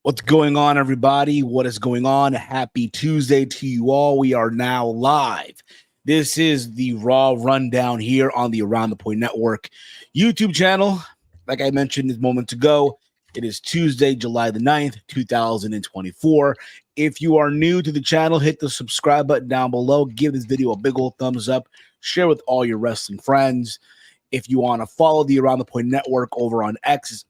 What's going on, everybody? What is going on? Happy Tuesday to you all. We are now live. This is the Raw Rundown here on the Around the Point Network YouTube channel. Like I mentioned moments ago, it is Tuesday, July the 9th, 2024. If you are new to the channel, hit the subscribe button down below. Give this video a big old thumbs up. Share with all your wrestling friends. If you want to follow the Around the Point Network over on X,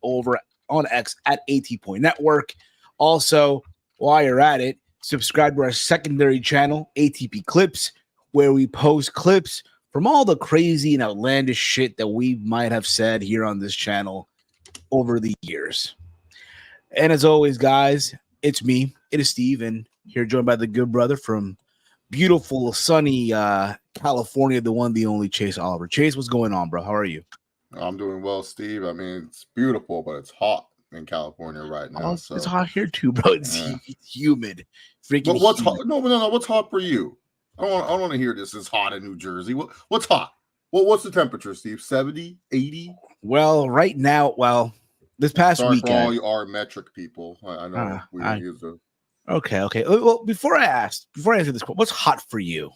at AT Point Network. Also, while you're at it, subscribe to our secondary channel, ATP Clips, where we post clips from all the crazy and outlandish shit that we might have said here on this channel over the years. And as always, guys, it's me. It is Steve, and here joined by the good brother from beautiful, sunny California, the one, the only Chase Oliver. Chase, what's going on, bro? How are you? I'm doing well, Steve. I mean, it's beautiful, but it's hot in California right now. Oh, so. It's hot here too, bro. It's humid. Freaking but what's humid. hot? No. What's hot for you? I don't want to hear this. It's hot in New Jersey. What's hot? What's the temperature, Steve? 70, 80? Well, right now, this past weekend. For all our metric people, I know we use a. Okay. Well, before I answer this, what's hot for you?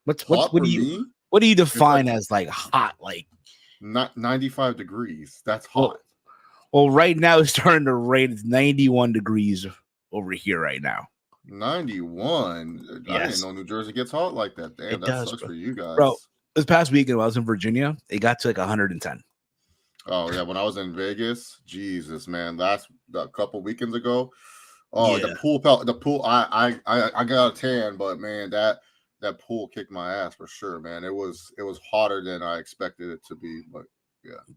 What do you define as like hot? Like not 95 degrees. That's hot. Well, right now it's starting to rain. It's 91 degrees over here right now. 91? Yes. I didn't know New Jersey gets hot like that. Damn, that sucks for you guys. Bro, this past weekend when I was in Virginia, it got to like 110. Oh, yeah. When I was in Vegas, Jesus, man. A couple weekends ago. Oh, yeah. The pool. I got a tan, but man, that pool kicked my ass for sure, man. It was hotter than I expected it to be, but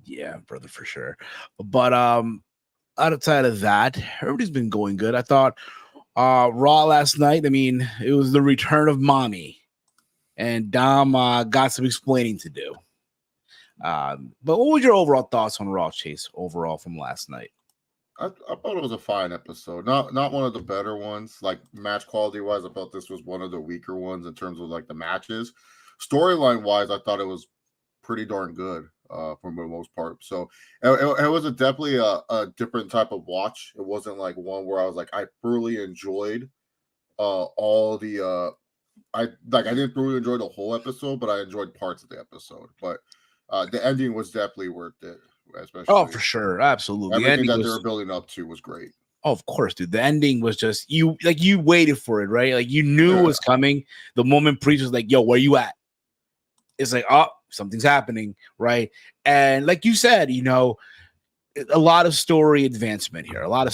yeah, brother, for sure. But outside of that, everybody's been going good. I thought Raw last night, I mean, it was the return of mommy, and Dom got some explaining to do. But what was your overall thoughts on Raw, Chase, overall from last night? I thought it was a fine episode. Not one of the better ones. Like match quality wise, I felt this was one of the weaker ones in terms of like the matches. Storyline wise, I thought it was pretty darn good for the most part. So it was definitely a different type of watch. It wasn't like one where I was like, I thoroughly enjoyed all the I didn't really enjoy the whole episode, but I enjoyed parts of the episode. But the ending was definitely worth it. Especially, for sure, absolutely. Everything that they were building up to was great. Oh, of course, dude. The ending was just you waited for it, right? Like you knew it was coming. The moment Priest was like, "Yo, where you at?" It's like, oh, something's happening, right? And like you said, a lot of story advancement here, But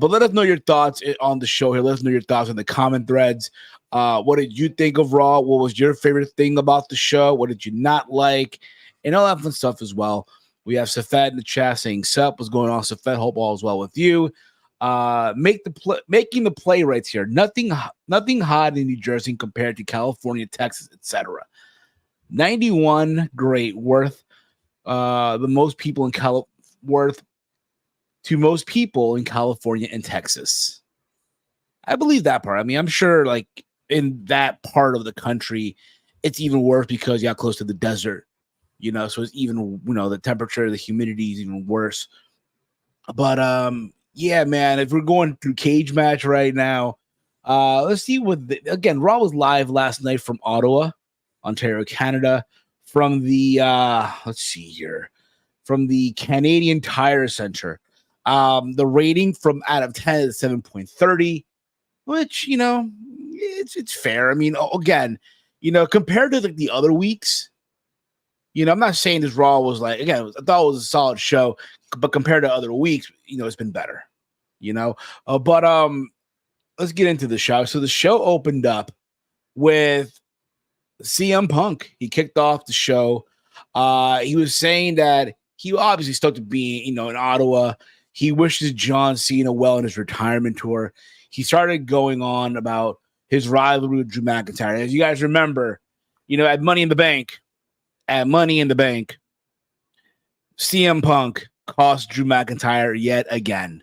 let us know your thoughts on the show here. Let us know your thoughts in the comment threads. What did you think of Raw? What was your favorite thing about the show? What did you not like? And all that fun stuff as well. We have Safed in the chat saying, "Sup, what's going on, Safed? Hope all is well with you." Making the play right here. Nothing hot in New Jersey compared to California, Texas, etc. 91, great, worth the most people in worth to most people in California and Texas. I believe that part. I mean, I'm sure like in that part of the country, it's even worse because you're close to the desert. So it's even, the temperature, the humidity is even worse. But, yeah, man, if we're going through cage match right now, let's see again, Raw was live last night from Ottawa, Ontario, Canada, from the let's see here, from the Canadian Tire Center. The rating from out of 10 is 7.30, which it's fair. I mean, again, compared to the other weeks, I'm not saying this Raw was like, again, I thought it was a solid show, but compared to other weeks, it's been better. But let's get into the show. So the show opened up with CM Punk. He kicked off the show. He was saying that he obviously stoked to be, in Ottawa. He wishes John Cena well in his retirement tour. He started going on about his rivalry with Drew McIntyre. As you guys remember, at Money in the Bank, CM Punk cost Drew McIntyre yet again.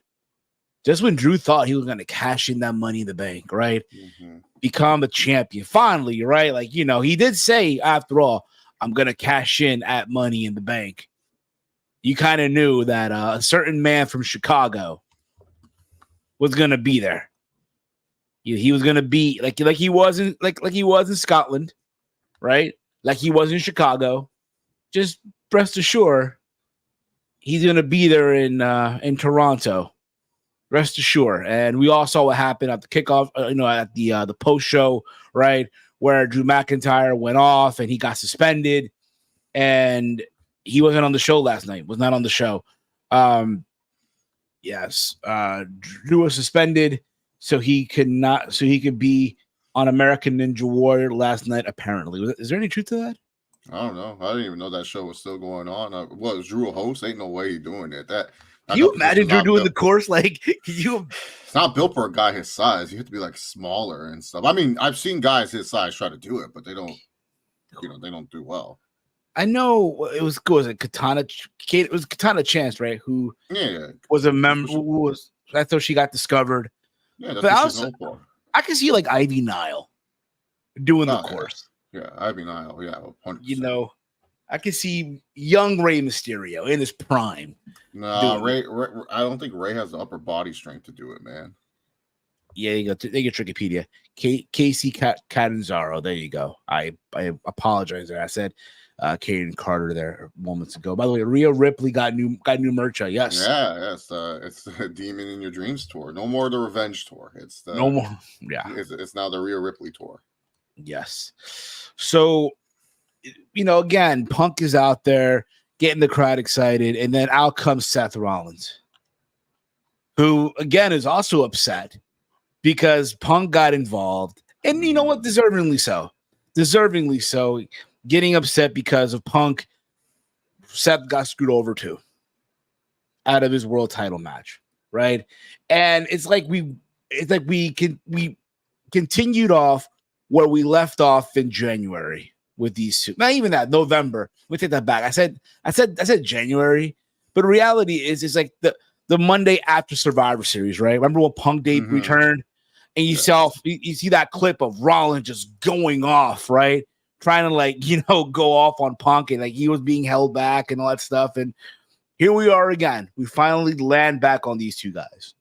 Just when Drew thought he was going to cash in that Money in the Bank, right? Mm-hmm. Become the champion. Finally, right? Like, he did say, after all, I'm going to cash in at Money in the Bank. You kind of knew that a certain man from Chicago was going to be there. He was going to be like he wasn't like he was in Scotland, right? Like he was in Chicago. Just rest assured, he's going to be there in Toronto. Rest assured. And we all saw what happened at the kickoff, at the post show, right, where Drew McIntyre went off and he got suspended, and he wasn't on the show last night. Was not on the show. Yes, Drew was suspended, so he could be on American Ninja Warrior last night. Apparently, is there any truth to that? I don't know. I didn't even know that show was still going on. Was Drew a host? Ain't no way he doing it. Can you imagine Drew doing the course? Like, it's not built for a guy his size. You have to be like smaller and stuff. I mean, I've seen guys his size try to do it, but they don't, they don't do well. I know it was Katana. It was Katana Chance, right? Who was a member? Who was? I thought she got discovered. Yeah, that's what she's known for. I can see like Ivy Nile doing the course. Yeah, Ivy Nile. Yeah, 100%. I can see young Rey Mysterio in his prime. No, Ray. I don't think Ray has the upper body strength to do it, man. Yeah, you go. They get Wikipedia. Casey Catanzaro. There you go. I apologize there. I said Kaden Carter there moments ago. By the way, Rhea Ripley got new merch. Yes. Yeah, it's the Demon in Your Dreams tour. No more the Revenge tour. It's no more. Yeah, it's now the Rhea Ripley tour. Yes. So, again, Punk is out there getting the crowd excited, and then out comes Seth Rollins, who again is also upset because Punk got involved, and you know what, deservingly so, getting upset because of Punk. Seth got screwed over too out of his world title match, right? And it's like we continued off where we left off in January with these two. Not even that, November. We take that back. I said January, but reality is it's like the Monday after Survivor Series, right? Remember when Punk returned, and you see that clip of Rollins just going off, right? Trying to go off on Punk, and like he was being held back and all that stuff. And here we are again. We finally land back on these two guys.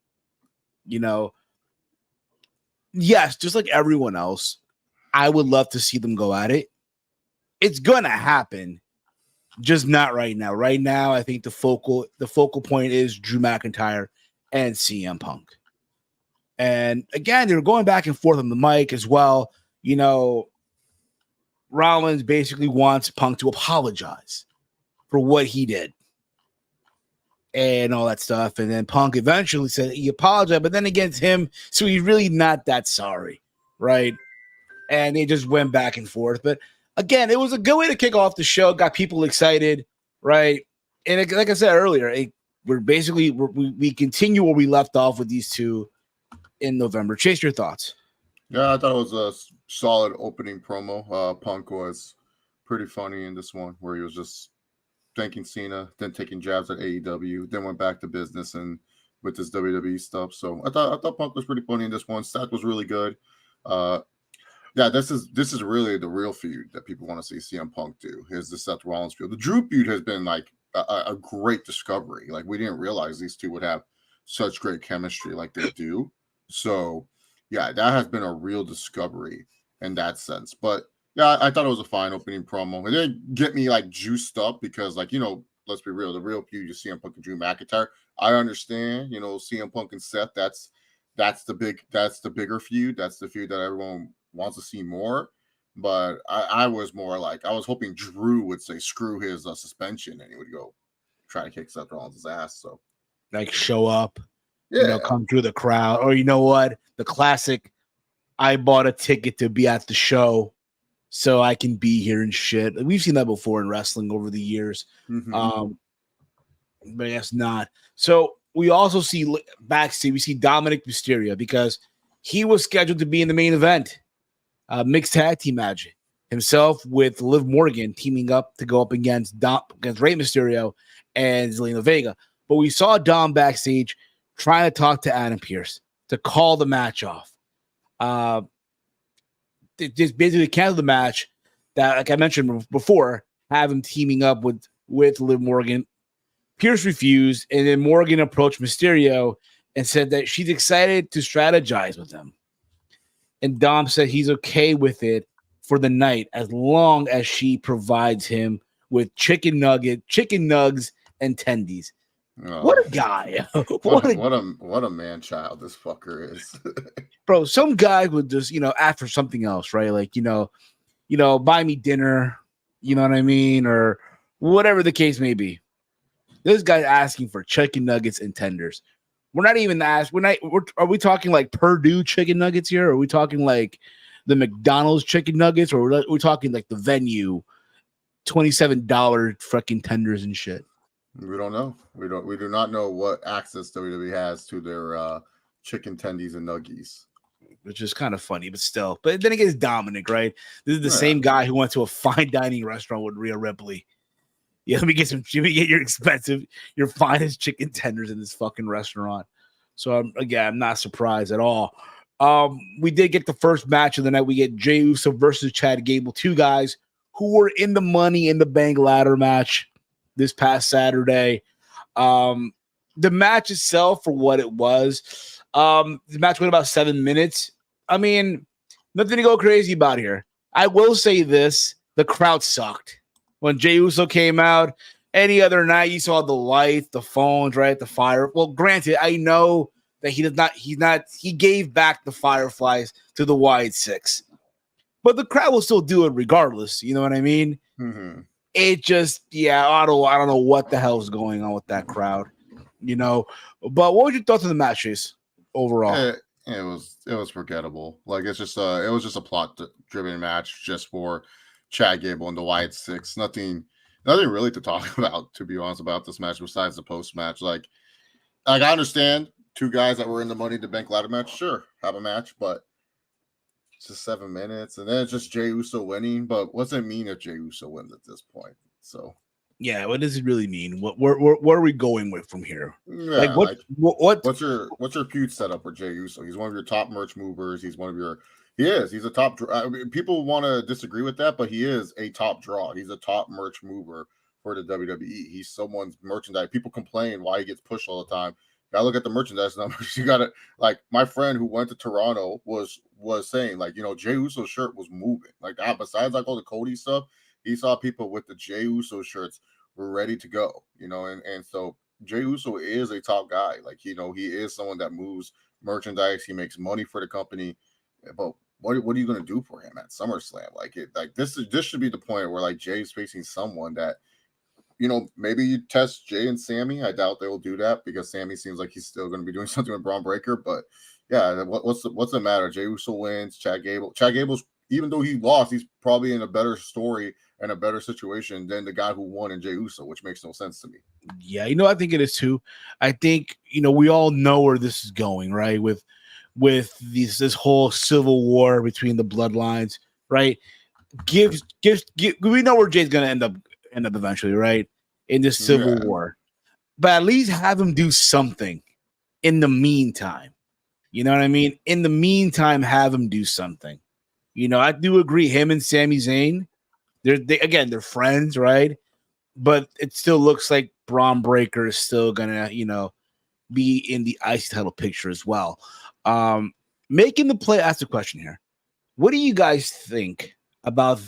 Yes, just like everyone else, I would love to see them go at it. It's gonna happen, just not right now. Right now, I think the focal point is Drew McIntyre and CM Punk. And again, they're going back and forth on the mic as well. Rollins basically wants Punk to apologize for what he did and all that stuff. And then Punk eventually said he apologized, but then against him, so he's really not that sorry, right? And they just went back and forth. But again, it was a good way to kick off the show. Got people excited, right? And like I said earlier, we continue where we left off with these two in November. Chase, your thoughts? Yeah, I thought it was a solid opening promo. Punk was pretty funny in this one, where he was just thanking Cena, then taking jabs at AEW, then went back to business and with this WWE stuff. So I thought Punk was pretty funny in this one. Seth was really good. Yeah, this is really the real feud that people want to see CM Punk do, is the Seth Rollins feud. The Drew feud has been like a great discovery. Like, we didn't realize these two would have such great chemistry like they do. So yeah, that has been a real discovery in that sense. But Yeah, I thought it was a fine opening promo. It didn't get me like juiced up because, like, let's be real, the real feud is CM Punk and Drew McIntyre. I understand, CM Punk and Seth. That's the bigger feud. That's the feud that everyone wants to see more. But I was more like I was hoping Drew would say screw his suspension and he would go try to kick Seth Rollins' ass. So Like show up, yeah, come through the crowd, or you know what, the classic. I bought a ticket to be at the show so I can be here and shit. We've seen that before in wrestling over the years. mm-hmm. But I guess not. So we also see backstage, we see Dominik Mysterio because he was scheduled to be in the main event, mixed tag team match. Himself with Liv Morgan teaming up to go up against Rey Mysterio and Zelina Vega. But we saw Dom backstage trying to talk to Adam Pearce to call the match off. Just basically cancel the match that, like I mentioned before, have him teaming up with Liv Morgan. Pierce refused, and then Morgan approached Mysterio and said that she's excited to strategize with him. And Dom said he's okay with it for the night as long as she provides him with chicken nugs, and tendies. Oh, what a guy! what a man child this fucker is. Bro, some guy would just ask for something else, right? Like buy me dinner, you know what I mean, or whatever the case may be. This guy's asking for chicken nuggets and tenders. We're not even asking. Are we talking like Purdue chicken nuggets here? Or are we talking like the McDonald's chicken nuggets, or are we talking like the venue $27 fucking tenders and shit? We don't know. We do not know what access WWE has to their chicken tendies and nuggies. Which is kind of funny, but still. But then again, it's Dominik, right? This is the same guy who went to a fine dining restaurant with Rhea Ripley. Yeah, let me get your finest chicken tenders in this fucking restaurant. So I'm not surprised at all. We did get the first match of the night. We get Jey Uso versus Chad Gable, two guys who were in the Money in the Bank ladder match this past Saturday. The match itself, for what it was, the match went about 7 minutes. I mean, nothing to go crazy about here. I will say this: the crowd sucked when Jey Uso came out. Any other night, you saw the lights, the phones, right, the fire. Well, granted, I know that he gave back the fireflies to the Wyatt Six, but the crowd will still do it regardless. You know what I mean? Mm-hmm. It just, I don't know what the hell is going on with that crowd, But what were your thoughts on the match, Chase, overall? It was forgettable. Like it was just a plot driven match just for Chad Gable and the Wyatt Six. Nothing really to talk about, to be honest, about this match besides the post match. Like I understand two guys that were in the Money in the Bank ladder match. Sure, have a match, but it's just 7 minutes, and then it's just Jey Uso winning. But what's it mean if Jey Uso wins at this point? So yeah, what does it really mean? Where are we going with from here? Yeah, what's your feud setup for Jey Uso? He's one of your top merch movers. He's a top. People want to disagree with that, but he is a top draw. He's a top merch mover for the WWE. He's someone's merchandise. People complain why he gets pushed all the time. Gotta look at the merchandise numbers. You gotta, like, my friend who went to Toronto was saying, like, Jey Uso's shirt was moving. Like that, besides like all the Cody stuff, he saw people with the Jey Uso shirts were ready to go, and so Jey Uso is a top guy. Like, he is someone that moves merchandise. He makes money for the company. But what are you going to do for him at SummerSlam? This should be the point where like Jay's facing someone that, maybe you test Jay and Sammy. I doubt they will do that because Sammy seems like he's still going to be doing something with Braun Breaker. But yeah, what's the matter? Jey Uso wins. Chad Gable's, even though he lost, he's probably in a better story and a better situation than the guy who won in Jey Uso, which makes no sense to me. Yeah, I think it is too. I think, we all know where this is going, right? With this whole civil war between the bloodlines, right? We know where Jay's gonna end up eventually, right? In this civil war. But at least have him do something in the meantime. You know what I mean? In the meantime, have him do something. I do agree, him and Sami Zayn, they're friends, right? But it still looks like Braun Breaker is still gonna, be in the IC title picture as well. Making the play. Ask the question here: what do you guys think about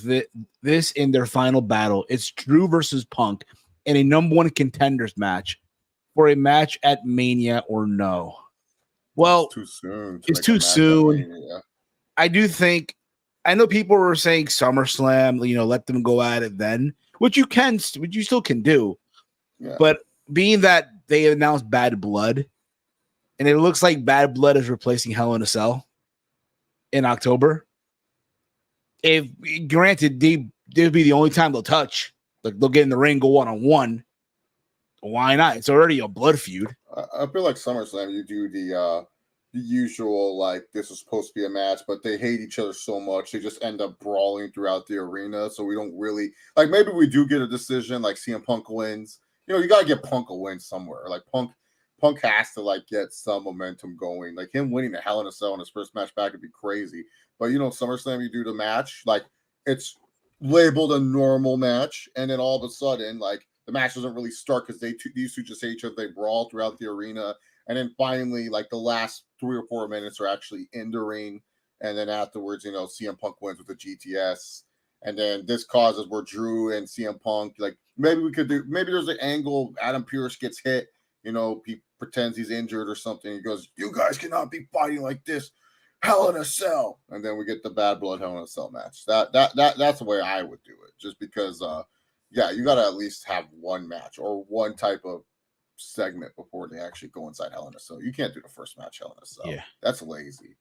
this in their final battle. It's Drew versus Punk in a number one contenders match for a match at Mania or no? Well, it's too soon. It's too soon. I do think. I know people were saying SummerSlam. Let them go at it then, which you still can do. Yeah. But being that they announced Bad Blood, and it looks like Bad Blood is replacing Hell in a Cell in October. If granted, they'll be the only time they'll touch. Like they'll get in the ring, go 1-on-1. Why not? It's already a blood feud. I feel like SummerSlam, you do the usual, like, this is supposed to be a match, but they hate each other so much they just end up brawling throughout the arena. So we don't really, like, maybe we do get a decision, like CM Punk wins. You got to get Punk a win somewhere. Like Punk has to, like, get some momentum going. Like him winning the Hell in a Cell in his first match back would be crazy. But SummerSlam, you do the match, like it's labeled a normal match, and then all of a sudden, like, the match doesn't really start because these two just hate each other. They brawl throughout the arena. And then finally, like, the last 3 or 4 minutes are actually in the ring. And then afterwards, CM Punk wins with the GTS. And then this causes where Drew and CM Punk, like, maybe there's an angle. Adam Pearce gets hit. He pretends he's injured or something. He goes, "You guys cannot be fighting like this. Hell in a Cell." And then we get the Bad Blood Hell in a Cell match. That's the way I would do it. Just because, you got to at least have one match or one type of segment before they actually go inside Hell in a Cell. You can't do the first match Hell in a Cell. Yeah, that's lazy.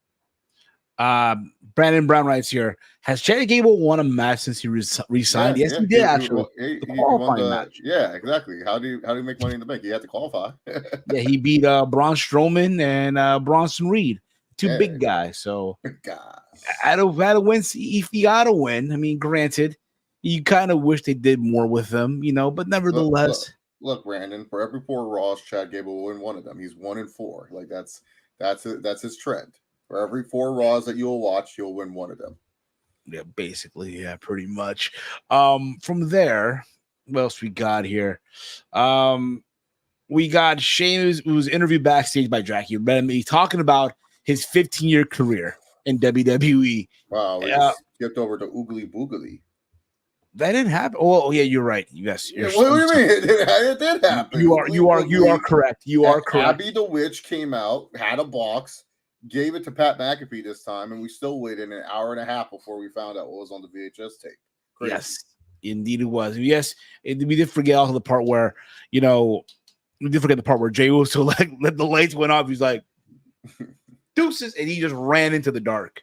Brandon Brown writes here: has Chad Gable won a match since he resigned? Yes, he did actually. He won the match. Yeah, exactly. How do you make Money in the Bank? You have to qualify. Yeah, he beat Braun Strowman and Bronson Reed, two big guys. So big guys. Had to win. If you got to win, I mean, granted, you kind of wish they did more with them, but nevertheless. Look, Brandon, for every 4 Raws, Chad Gable will win one of them. He's 1-4. Like that's his trend. For every 4 Raws that you'll watch, you'll win one of them. Yeah, basically, yeah, pretty much. From there, what else we got here? We got Sheamus, who was interviewed backstage by Jackie. He's talking about his 15-year career in WWE. Wow, we just skipped over to Oogly Boogly. That didn't happen. Oh, yeah, you're right. Yes. What do you mean? It did happen. You are correct. You are correct. Abby the Witch came out, had a box, gave it to Pat McAfee this time, and we still waited an hour and a half before we found out what was on the VHS tape. Crazy. Yes, indeed it was. Yes, we did forget also the part where, we did forget the part where Jay Uso let the lights went off. He's like, deuces, and he just ran into the dark.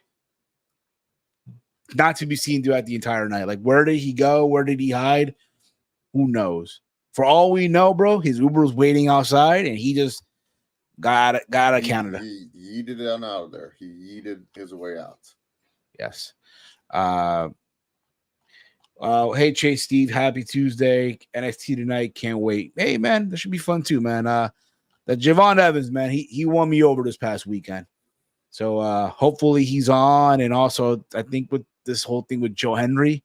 Not to be seen throughout the entire night. Like, where did he go? Where did he hide? Who knows? For all we know, bro, his Uber was waiting outside, and he just got out of Canada. He yeeted it out of there. He yeeted his way out. Yes. Hey, Chase Steve, happy Tuesday. NXT tonight. Can't wait. Hey, man, that should be fun too, man. That Javon Evans, man, he won me over this past weekend. So hopefully he's on. And also, I think with this whole thing with Joe Henry,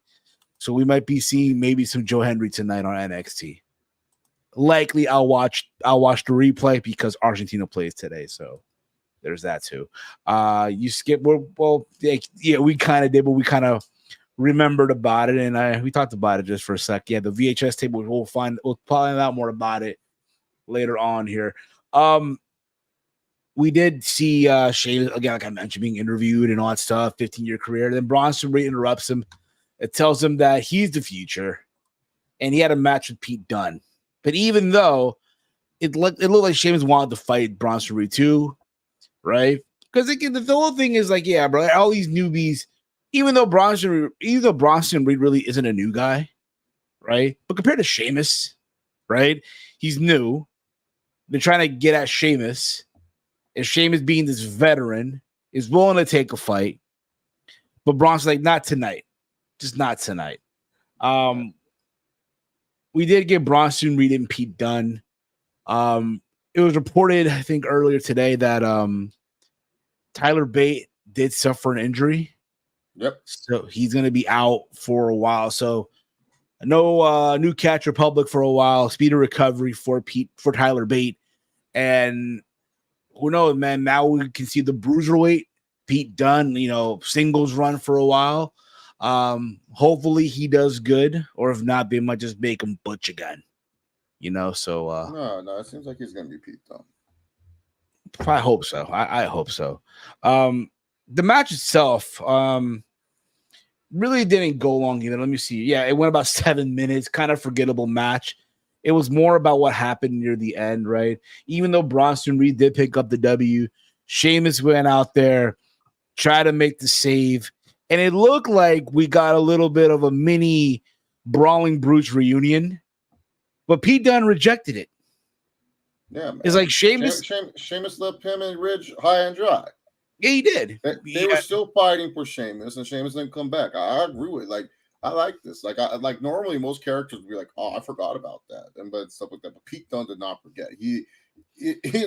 so we might be seeing maybe some Joe Henry tonight on NXT. Likely, I'll watch the replay because Argentina plays today. So there's that too. You skip. Well, yeah, we kind of did, but we kind of remembered about it, and we talked about it just for a sec. Yeah, the VHS tape. We'll find out more about it later on here. We did see Sheamus again, like I mentioned, being interviewed and all that stuff. 15-year career. Then Bronson Reed interrupts him. It tells him that he's the future, and he had a match with Pete Dunne. But even though it looked like Sheamus wanted to fight Bronson Reed too, right? Because the whole thing is like, yeah, bro, all these newbies. Even though Bronson Reed really isn't a new guy, right? But compared to Sheamus, right? He's new. They're trying to get at Sheamus. And Sheamus, being this veteran, is willing to take a fight. But Bronson's like, not tonight. Just not tonight. We did get Bronson Reed and Pete Dunne. It was reported, I think, earlier today that Tyler Bate did suffer an injury. Yep. So he's going to be out for a while. So no new Catch Republic for a while. Speedy recovery for Tyler Bate. And who knows, man, now we can see the bruiserweight Pete Dunne, singles run for a while. Hopefully he does good, or if not, they might just make him Butch again. So no, it seems like he's gonna be Pete though. I hope so. I hope so. The match itself, really didn't go long either. Let me see. Yeah, it went about 7 minutes. Kind of forgettable match. It was more about what happened near the end, right? Even though Bronson Reed did pick up the W, Sheamus went out there, tried to make the save, and it looked like we got a little bit of a mini Brawling Brutes reunion, but Pete Dunne rejected it. Yeah, man. It's like Sheamus left him and Ridge high and dry. Yeah, he did. They were still fighting for Sheamus, and Sheamus didn't come back. I agree with it. Like, I like this. Like normally most characters would be like, "Oh, I forgot about that," but stuff like that. But Pete Dunne did not forget. He's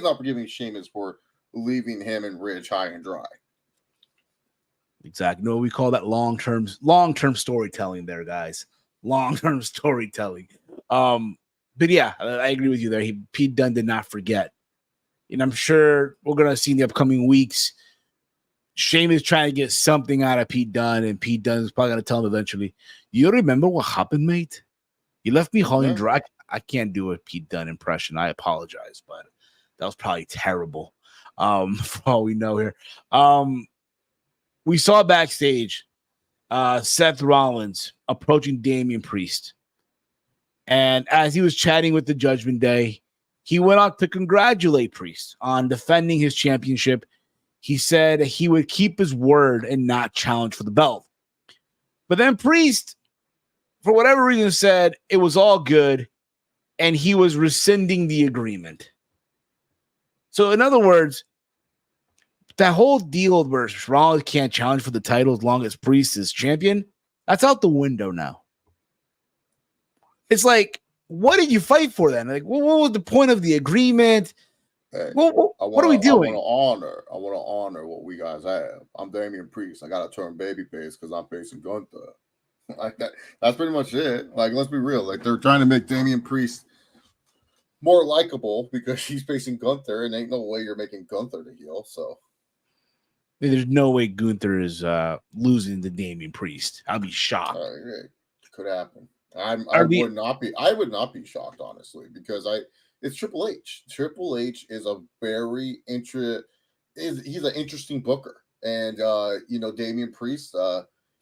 not forgiving Sheamus for leaving him and Ridge high and dry. Exactly. No, we call that long-term storytelling there, guys. Long-term storytelling. But yeah, I agree with you there. Pete Dunne did not forget. And I'm sure we're going to see in the upcoming weeks, Sheamus trying to get something out of Pete Dunne, and Pete Dunne is probably going to tell him eventually, you remember what happened, mate? You left me high and dry. I can't do a Pete Dunne impression. I apologize, but that was probably terrible. For all we know here. We saw backstage Seth Rollins approaching Damian Priest. And as he was chatting with the Judgment Day, he went out to congratulate Priest on defending his championship. He said he would keep his word and not challenge for the belt. But then Priest, for whatever reason, said it was all good and he was rescinding the agreement. So in other words, that whole deal where Rollins can't challenge for the title as long as Priest is champion, that's out the window now. It's like, what did you fight for then? Like, what was the point of the agreement? Hey, what are we doing? I want to honor what we guys have. I'm Damian Priest. I got to turn babyface because I'm facing Gunther. Like that. That's pretty much it. Like, let's be real. Like, they're trying to make Damian Priest more likable because he's facing Gunther, and ain't no way you're making Gunther the heel. So there's no way Gunther is losing to Damian Priest. I'll be shocked. It could happen. I would not be shocked, honestly, because it's Triple H. Triple H is a very he's an interesting booker, and Damian Priest,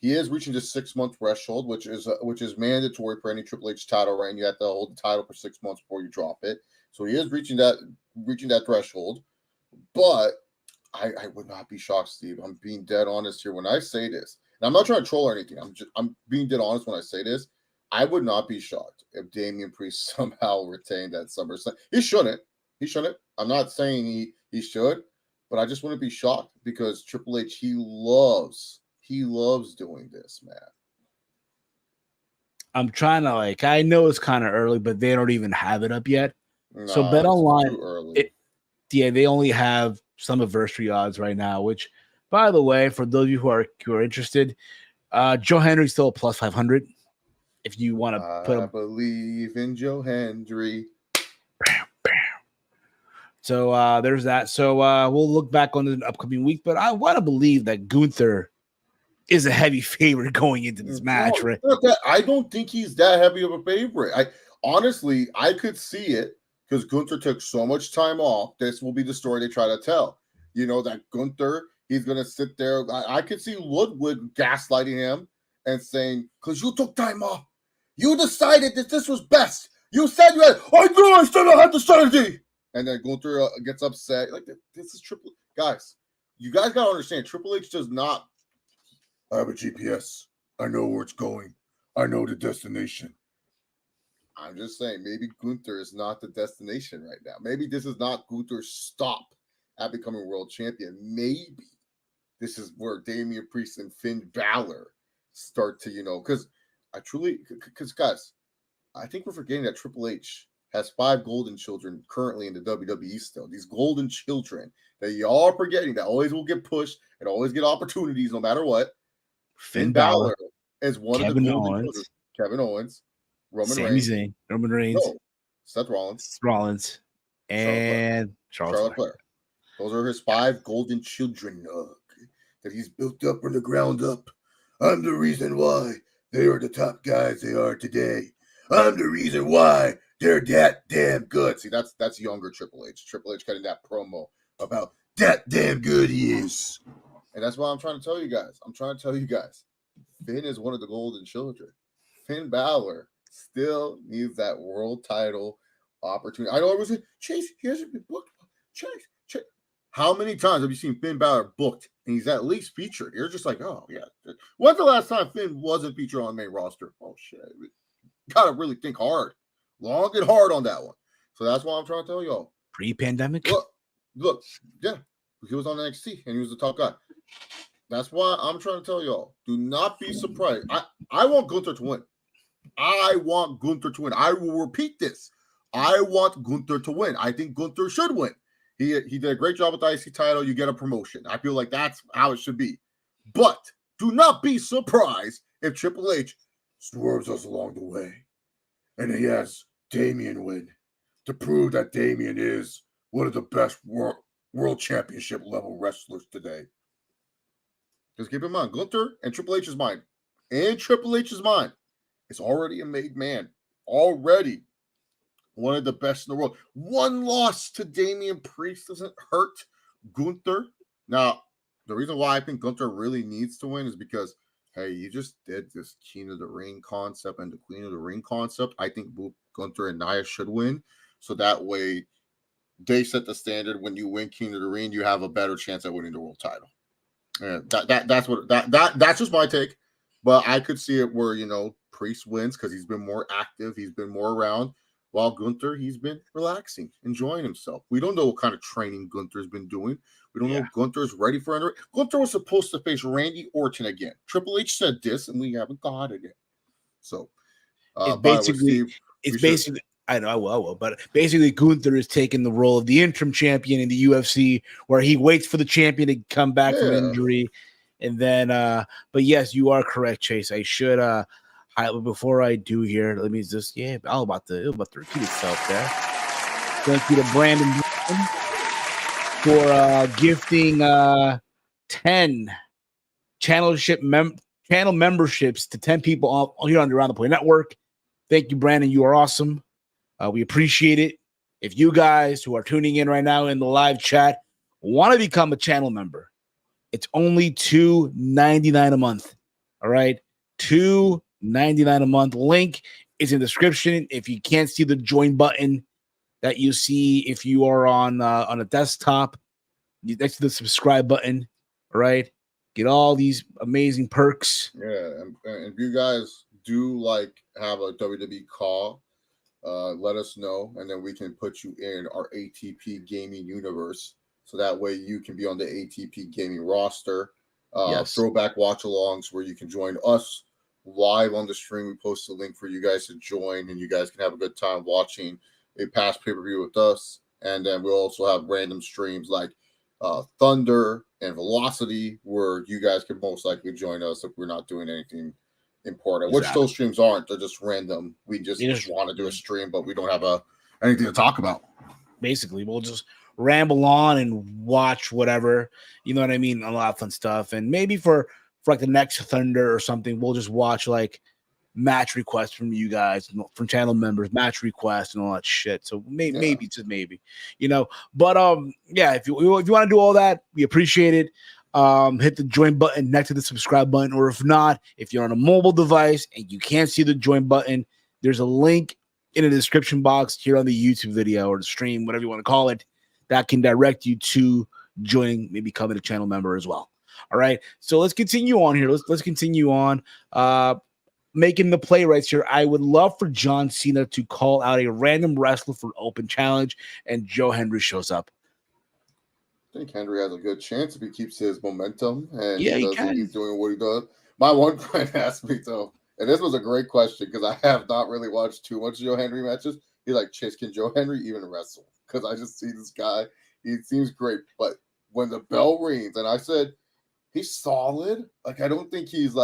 he is reaching the 6-month threshold, which is mandatory for any Triple H title reign. You have to hold the title for 6 months before you drop it. So he is reaching that threshold, but I would not be shocked, Steve. I'm being dead honest here when I say this, and I'm not trying to troll or anything. I'm being dead honest when I say this. I would not be shocked if Damian Priest somehow retained that SummerSlam. He shouldn't. I'm not saying he should, but I just wouldn't be shocked because Triple H, he loves doing this, man. I'm trying to I know it's kind of early, but they don't even have it up yet. No, so Bet Online, too early. They only have some anniversary odds right now, which, by the way, for those of you who are interested, Joe Henry's still a plus 500. If you want to put I believe in Joe Hendry. So there's that. So we'll look back on the upcoming week, but I want to believe that Gunther is a heavy favorite going into this match, right? I don't think he's that heavy of a favorite. I could see it because Gunther took so much time off. This will be the story they try to tell. That Gunther, he's going to sit there. I could see Ludwig gaslighting him and saying, because you took time off. You decided that this was best. You said you had, I knew I should have had the strategy. And then Gunther gets upset. Like, this is Triple H. Guys, you guys got to understand, Triple H does not. I have a GPS. I know where it's going. I know the destination. I'm just saying, maybe Gunther is not the destination right now. Maybe this is not Gunther's stop at becoming world champion. Maybe this is where Damian Priest and Finn Balor start to, because guys, I think we're forgetting that Triple H has 5 golden children currently in the WWE still. These golden children that y'all are forgetting that always will get pushed and always get opportunities no matter what. Finn Balor is one of the golden children. Kevin Owens, Roman Reigns. No, Seth Rollins. And Charlotte Flair. Those are his 5 golden children that he's built up from the ground up. I'm the reason why they are the top guys they are today. I'm the reason why they're that damn good. See, that's younger Triple H. Triple H cutting that promo about that damn good he is. And that's why I'm trying to tell you guys. Finn is one of the golden children. Finn Balor still needs that world title opportunity. I know everyone said, Chase, he hasn't been booked. Chase. How many times have you seen Finn Balor booked and he's at least featured? You're just like, oh, yeah. When's the last time Finn wasn't featured on the main roster? Oh, shit. Gotta really think hard. Long and hard on that one. So that's why I'm trying to tell y'all. Pre-pandemic? Look, yeah. He was on NXT and he was the top guy. That's why I'm trying to tell y'all, do not be surprised. I want Gunther to win. I will repeat this. I want Gunther to win. I think Gunther should win. He did a great job with the IC title. You get a promotion. I feel like that's how it should be. But do not be surprised if Triple H swerves us along the way. And he has Damian win to prove that Damian is one of the best world championship level wrestlers today. Just keep in mind, Gunther and Triple H's mind. In Triple H's mind, it's already a made man. Already one of the best in the world. One loss to Damian Priest doesn't hurt Gunther. Now, the reason why I think Gunther really needs to win is because, hey, you just did this King of the Ring concept and the Queen of the Ring concept. I think both Gunther and Nia should win. So that way, they set the standard. When you win King of the Ring, you have a better chance at winning the world title. And that's just my take. But I could see it where, Priest wins because he's been more active. He's been more around. While Gunther, he's been relaxing, enjoying himself. We don't know what kind of training Gunther's been doing. We don't know if Gunther's ready for it. Gunther was supposed to face Randy Orton again. Triple H said this, and we haven't got it yet. So, I know I will, but basically Gunther is taking the role of the interim champion in the UFC, where he waits for the champion to come back from injury, and then. But yes, you are correct, Chase. I should. Before I do here, let me just all about to repeat itself there. Thank you to Brandon for gifting 10 channel memberships to 10 people here on the Around the Point Network. Thank you, Brandon. You are awesome. We appreciate it. If you guys who are tuning in right now in the live chat want to become a channel member, it's only $2.99 a month. All right, $2.99 a month. Link is in the description. If you can't see the join button that you see if you are on a desktop, next to the subscribe button. All right, get all these amazing perks. Yeah, and if you guys do have a WWE call, let us know, and then we can put you in our ATP gaming universe, so that way you can be on the ATP gaming roster. Throwback watch alongs where you can join us live on the stream. We post a link for you guys to join, and you guys can have a good time watching a past pay-per-view with us. And then we'll also have random streams like Thunder and Velocity, where you guys can most likely join us if we're not doing anything important. Exactly. Which those streams aren't. They're just random. We just want to do a stream, but we don't have anything to talk about. Basically, we'll just ramble on and watch whatever. You know what I mean? A lot of fun stuff. And maybe for the next Thunder or something, we'll just watch match requests from you guys, from channel members, match requests and all that shit. So maybe, just maybe, But if you want to do all that, we appreciate it. Hit the join button next to the subscribe button, or if not, if you're on a mobile device and you can't see the join button, there's a link in the description box here on the YouTube video or the stream, whatever you want to call it, that can direct you to joining, maybe becoming a channel member as well. All right, so let's continue on here. Let's continue on. Making the play right here. I would love for John Cena to call out a random wrestler for open challenge, and Joe Henry shows up. I think Henry has a good chance if he keeps his momentum and he doesn't keep doing what he does. My one friend asked me though, and this was a great question because I have not really watched too much Joe Henry matches. He's like, Chase, can Joe Henry even wrestle? Because I just see this guy. He seems great, but when the bell rings, and I said, he's solid. I don't think he's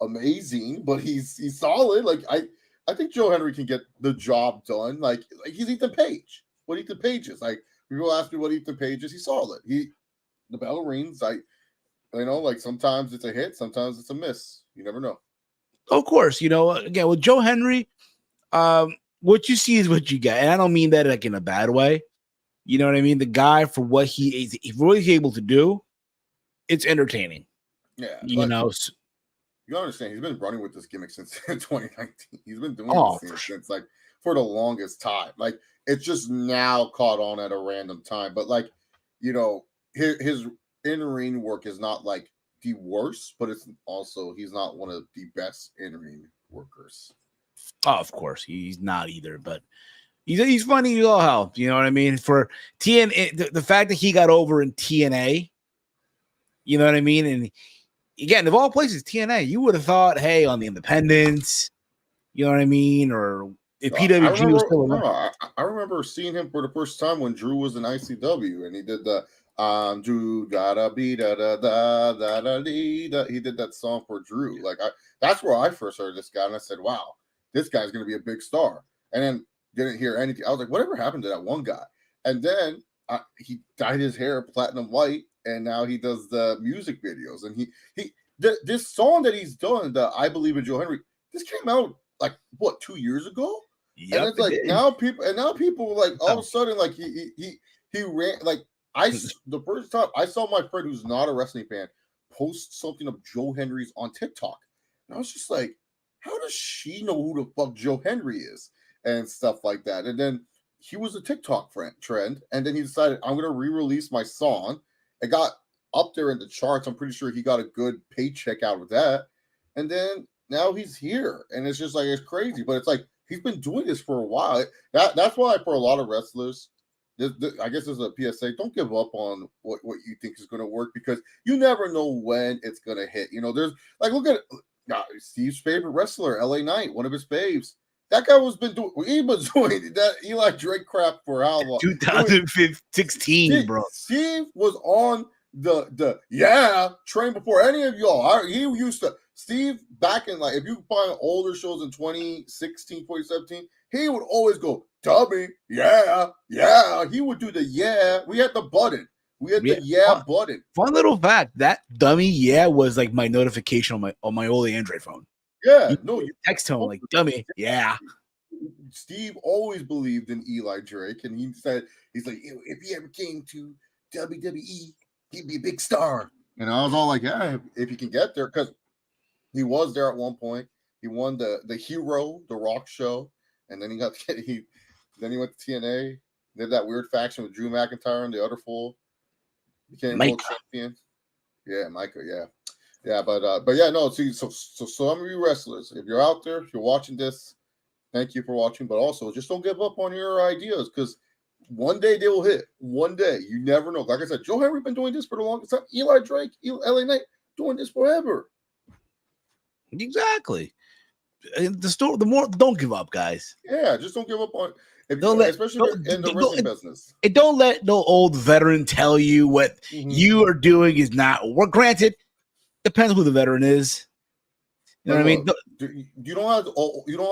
amazing, but he's solid. I think Joe Henry can get the job done. He's Ethan Page. What Ethan Page is. People ask me what Ethan Page is. He's solid. The bell rings. You know, like sometimes it's a hit, sometimes it's a miss. You never know. Of course, again with Joe Henry, what you see is what you get, and I don't mean that like in a bad way. You know what I mean? The guy for what he is, what he's able to do, it's entertaining. Yeah, You know. You understand? He's been running with this gimmick since 2019. He's been doing this since like for the longest time. Like it's just now caught on at a random time. But like, his in-ring work is not like the worst, but it's also he's not one of the best in-ring workers. Oh, of course, he's not either. But he's funny as all hell. You know what I mean? For TNA, the fact that he got over in TNA, you know what I mean? And again, of all places, TNA, you would have thought, hey, on the independents, you know what I mean? Or if PWG was still around. I remember seeing him for the first time when Drew was in ICW and he did the Drew gotta be da da da da da dee da. He did that song for Drew. Like that's where I first heard this guy, and I said, wow, this guy's gonna be a big star. And then didn't hear anything. I was like, whatever happened to that one guy? And then he dyed his hair platinum white, and now he does the music videos. And this song that he's done, the I Believe in Joe Henry, this came out like what 2 years ago. Yep, and it's like now people like all of a sudden like he ran like the first time I saw my friend who's not a wrestling fan post something of Joe Henry's on TikTok, and I was just like, how does she know who the fuck Joe Henry is and stuff like that? And then he was a TikTok trend, and then he decided I'm gonna re-release my song. It got up there in the charts. I'm pretty sure he got a good paycheck out of that, and then now he's here, and it's just like it's crazy, but it's like he's been doing this for a while. That's why for a lot of wrestlers, I guess this is a PSA. Don't give up on what you think is going to work because you never know when it's going to hit. There's like look at Steve's favorite wrestler, LA Knight, one of his faves. That guy he was doing that Eli Drake crap for how long? 2016, bro. Steve was on the train before any of y'all. He used to. Steve, back in like, if you find older shows in 2016, 2017, he would always go, dummy, yeah. He would do the yeah. We had the button. We had the button. Fun little fact, that dummy yeah was like my notification on my old Android phone. Yeah, you text him like dummy, yeah. Steve always believed in Eli Drake, and he said, he's like, if he ever came to WWE, he'd be a big star. And I was all like, yeah, if he can get there, because he was there at one point. He won the Hero, the Rock show, and then he went to TNA, did that weird faction with Drew McIntyre and the other fool. Became world champion. Yeah, Micah, yeah. Yeah, but yeah, no, see, so some of you wrestlers, if you're out there, if you're watching this, thank you for watching, but also just don't give up on your ideas because one day they will hit. One day. You never know. Like I said, Joe Henry been doing this for the longest time. Eli Drake, LA Knight, doing this forever. Exactly. The more don't give up, guys. Yeah, just don't give up on especially in the wrestling business. And don't let no old veteran tell you what you are doing is not work. Granted, depends who the veteran is. You know what I mean? You don't have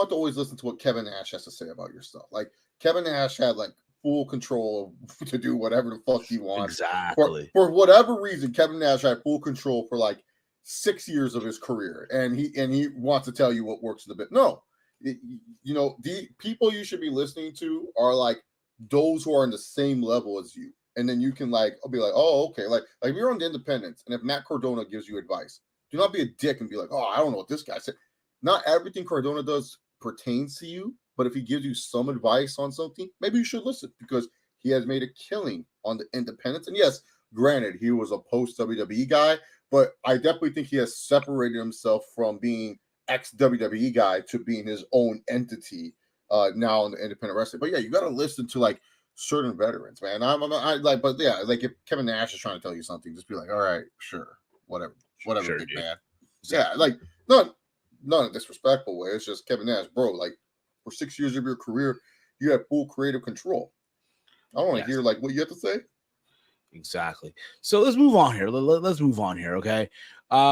to always listen to what Kevin Nash has to say about your stuff. Like Kevin Nash had like full control to do whatever the fuck he wants. Exactly. For whatever reason, Kevin Nash had full control for like 6 years of his career, and he wants to tell you what works in the bit. No, the people you should be listening to are like those who are on the same level as you, and then you can like be like, oh, okay, like if you're on the independents, and if Matt Cardona gives you advice, do not be a dick and be like, oh, I don't know what this guy said. Not everything Cardona does pertains to you, but if he gives you some advice on something, maybe you should listen because he has made a killing on the independents. And yes, granted, he was a post WWE guy. But I definitely think he has separated himself from being ex-WWE guy to being his own entity now in the independent wrestling. But yeah, you got to listen to like certain veterans, man. But yeah, like if Kevin Nash is trying to tell you something, just be like, all right, sure, whatever, sure, big dude. man. Yeah, like not in a disrespectful way. It's just Kevin Nash, bro. Like for 6 years of your career, you have full creative control. I want to hear like what you have to say. Exactly. So let's move on here. Let's move on here. Okay.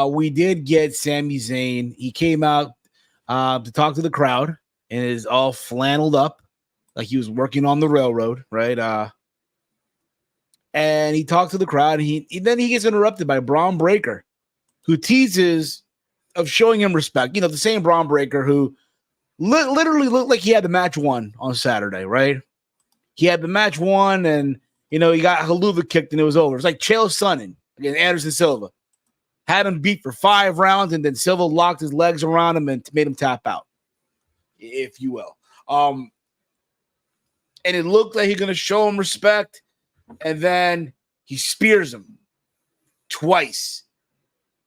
We did get Sami Zayn. He came out to talk to the crowd and is all flanneled up like he was working on the railroad, right? and he talked to the crowd. And then he gets interrupted by Braun Breaker, who teases of showing him respect. You know, the same Braun Breaker who literally looked like he had the match won on Saturday, right? He had the match won, and he got Haluva kicked, and it was over. It's like Chael Sonnen against Anderson Silva. Had him beat for 5 rounds, and then Silva locked his legs around him and made him tap out, if you will. And it looked like he's going to show him respect, and then he spears him twice.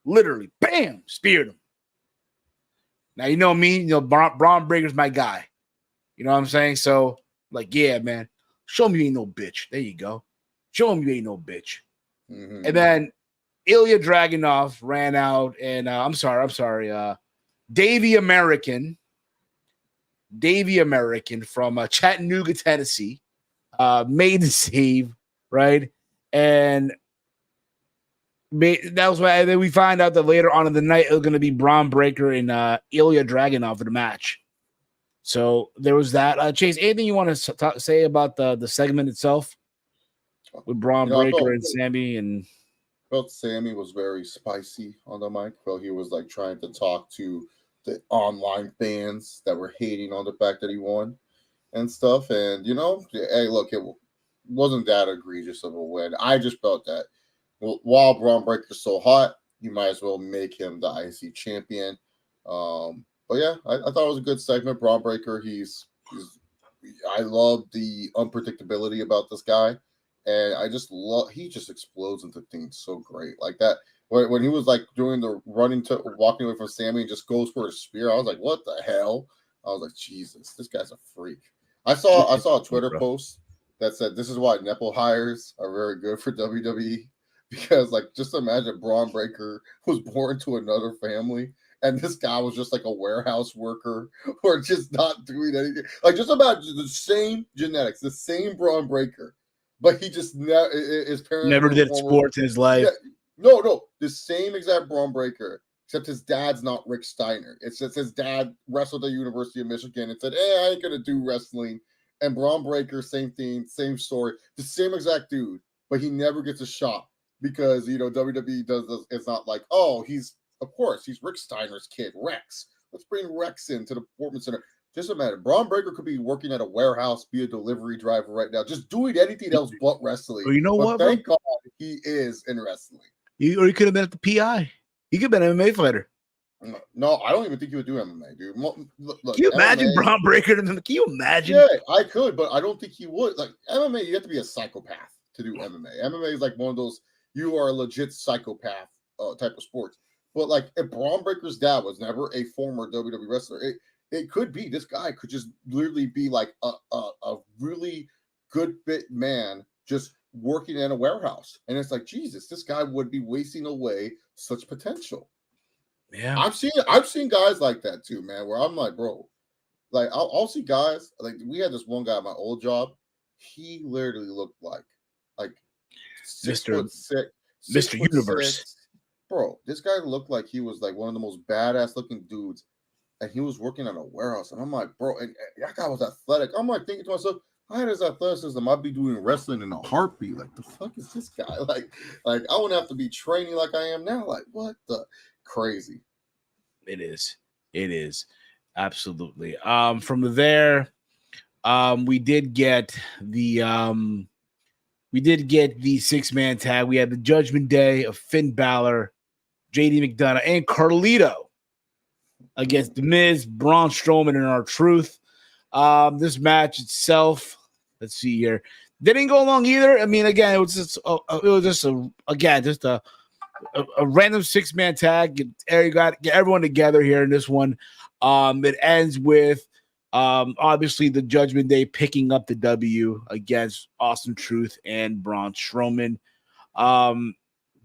Literally, bam, speared him. Now, you know me, Braun Breaker's my guy. You know what I'm saying? So, yeah, man, show me you ain't no bitch. There you go. Show him you ain't no bitch. Mm-hmm. And then Ilya Dragunov ran out, and I'm sorry. Davey American from Chattanooga, Tennessee, made the save, right? And that was why. And then we find out that later on in the night it was going to be Braun Breaker and Ilya Dragunov for the match. So there was that. Chase, anything you want to say about the segment itself with Braun Breaker and Sammy? And felt Sammy was very spicy on the mic. Felt he was trying to talk to the online fans that were hating on the fact that he won and stuff. And hey, look, it wasn't that egregious of a win. I just felt that while Braun Breaker's so hot, you might as well make him the IC champion. But yeah, I thought it was a good segment. Braun Breaker, I love the unpredictability about this guy. And I just he just explodes into things so great. Like that, when he was doing the walking away from Sammy and just goes for a spear, I was like, what the hell? I was like, Jesus, this guy's a freak. I saw a Twitter post that said, this is why nipple hires are very good for WWE. Because just imagine Braun Breaker was born to another family, and this guy was just a warehouse worker or just not doing anything. Just imagine the same genetics, the same Braun Breaker, but he just his parents never did sports in his life. Yeah, no, the same exact Braun Breaker, except his dad's not Rick Steiner. It's just his dad wrestled at the University of Michigan and said, "Hey, I ain't gonna do wrestling." And Braun Breaker, same thing, same story, the same exact dude, but he never gets a shot. Because WWE does this, it's not he's Rick Steiner's kid, Rex. Let's bring Rex into the Performance Center. Just imagine, Braun Breaker could be working at a warehouse, be a delivery driver right now, just doing anything else but wrestling. Well, you know what? Thank God he is in wrestling. Or he could have been at the PI. He could have been an MMA fighter. No, I don't even think he would do MMA, dude. Look, can you imagine MMA, Braun Breaker? Can you imagine? Yeah, I could, but I don't think he would. MMA, you have to be a psychopath to do MMA. MMA is one of those. You are a legit psychopath type of sports. But if Braun Breaker's dad was never a former WWE wrestler, it could be this guy could just literally be a really good fit man just working in a warehouse. And it's Jesus, this guy would be wasting away such potential. Yeah. I've seen guys like that too, man, where I'm bro, I'll see guys, we had this one guy at my old job. He literally looked like Mr. Universe. Bro, this guy looked like he was one of the most badass looking dudes, and he was working at a warehouse. And I'm bro, and that guy was athletic. I'm thinking to myself, I had his athleticism, I'd be doing wrestling in a heartbeat. The fuck is this guy? I wouldn't have to be training like I am now. What the crazy? It is absolutely. From there, we did get the 6-man tag. We had the Judgment Day of Finn Balor, JD McDonough, and Carlito against The Miz, Braun Strowman, and R-Truth. This match itself, let's see here, didn't go long either. I mean, again, it was just a random 6-man tag. Get everyone together here in this one. It ends with obviously the Judgment Day picking up the W against Awesome Truth and Braun Strowman.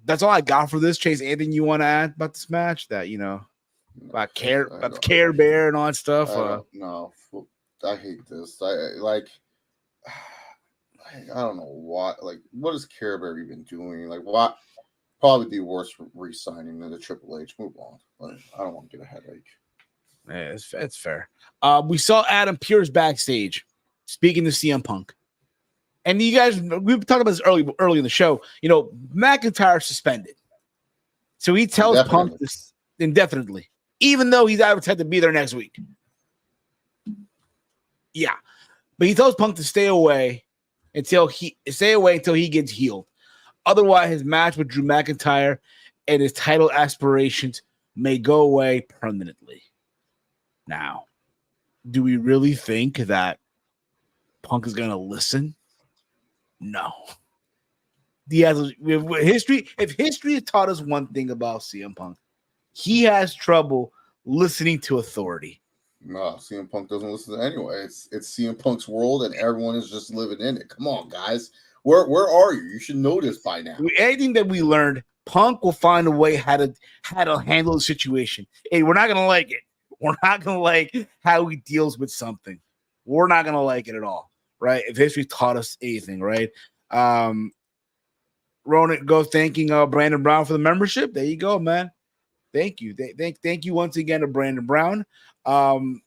That's all I got for this. Chase, anything you want to add about this match that about the Care Bear and all that stuff? No, I hate this. I don't know why. What is Care Bear even doing? Why? Probably the worst re-signing than the Triple H. Move on. I don't want to get a headache. Yeah, it's fair. We saw Adam Pearce backstage speaking to CM Punk. And you guys, we've talked about this early in the show. You know, McIntyre suspended, so he tells Punk this indefinitely, even though he's out to be there next week. Yeah, but he tells Punk to stay away until he gets healed. Otherwise, his match with Drew McIntyre and his title aspirations may go away permanently. Now, do we really think that Punk is going to listen? No. He has history. If history has taught us one thing about CM Punk, he has trouble listening to authority. No, CM Punk doesn't listen to anyway. It's CM Punk's world, and everyone is just living in it. Come on, guys. Where are you? You should know this by now. Anything that we learned, Punk will find a way how to handle the situation. Hey, we're not gonna like it. We're not gonna like how he deals with something. We're not gonna like it at all, right? If history taught us anything, right? Ronan goes thanking Brandon Brown for the membership. There you go, man. Thank you. Thank you once again to Brandon Brown. The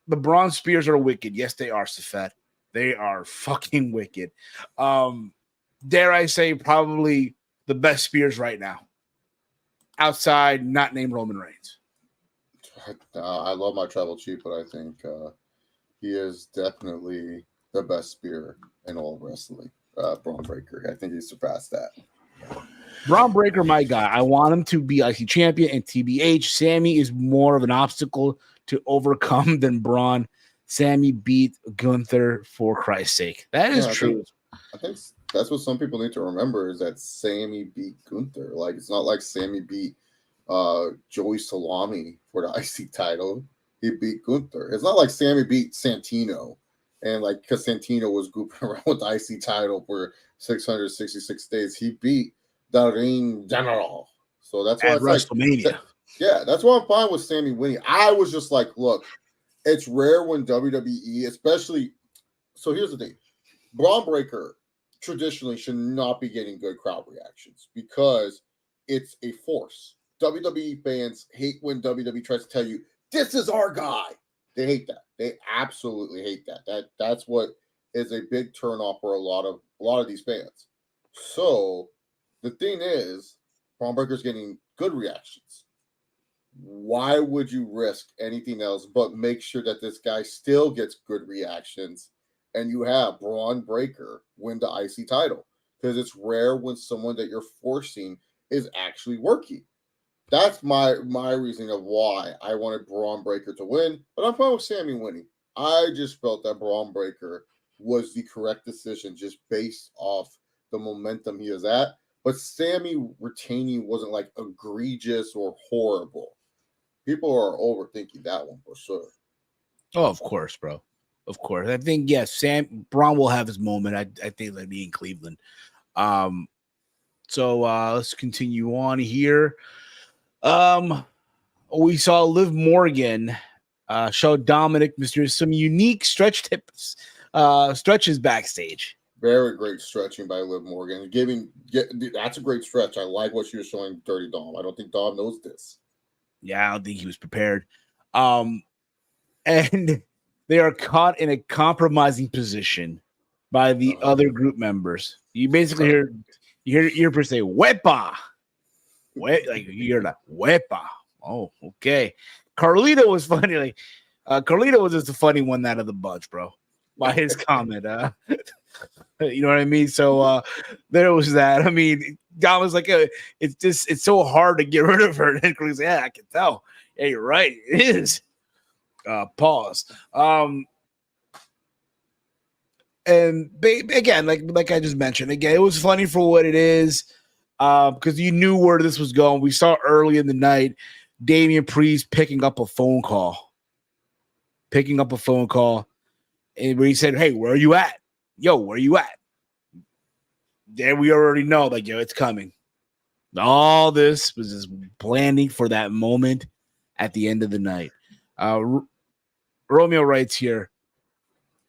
Braun Spears are wicked. Yes, they are, Safet. They are fucking wicked. Dare I say, probably the best Spears right now. Outside, not named Roman Reigns. I love my Tribal Chief, but I think he is definitely the best spear in all of wrestling. Braun Breaker. I think he surpassed that. Braun Breaker, my guy. I want him to be IC champion, and TBH, Sammy is more of an obstacle to overcome than Braun. Sammy beat Gunther for Christ's sake. That is true. I think that's what some people need to remember is that Sammy beat Gunther. Like, it's not like Sammy beat Joey Salami for the IC title. He beat Gunther. It's not like Sammy beat Santino. And like, because Santino was gooping around with the IC title for 666 days, he beat the Ring General. So that's why it's WrestleMania. Like, yeah, that's why I'm fine with Sammy winning. I was just like, look, it's rare when WWE, especially. So here's the thing: Braun Breaker traditionally should not be getting good crowd reactions because it's a force. WWE fans hate when WWE tries to tell you this is our guy. They hate that. They absolutely hate that. That's what is a big turnoff for a lot of these fans. So the thing is, Braun Breaker's getting good reactions. Why would you risk anything else but make sure that this guy still gets good reactions and you have Braun Breaker win the IC title? Because it's rare when someone that you're forcing is actually working. That's my reasoning of why I wanted Braun Breaker to win, but I'm fine with Sammy winning. I just felt that Braun Breaker was the correct decision just based off the momentum he is at. But Sammy retaining wasn't like egregious or horrible. People are overthinking that one for sure. Oh, of course, bro. Of course. I think, yes, Braun will have his moment. I think that'd be in Cleveland. So let's continue on here. We saw Liv Morgan show Dominik Mysterio some unique stretches backstage. Very great stretching by Liv Morgan. That's a great stretch. I like what she was showing Dirty Dom. I don't think Dom knows this. Yeah, I don't think he was prepared. And they are caught in a compromising position by the other group members. You basically hear per se "wepa," like you hear that "wepa." Oh, okay. Carlito was funny. Like Carlito was just a funny one out of the bunch, bro. By his comment, you know what I mean. So there was that. I mean, Dom was like, "It's so hard to get rid of her." And Carlito's like, "Yeah, I can tell. Yeah, you're right. It is." Pause. And again, like I just mentioned, again, it was funny for what it is, because you knew where this was going. We saw early in the night Damian Priest picking up a phone call, and where he said, "Hey, where are you at? Yo, where are you at?" There we already know, like, yo, it's coming. All this was just planning for that moment at the end of the night. Romeo writes here,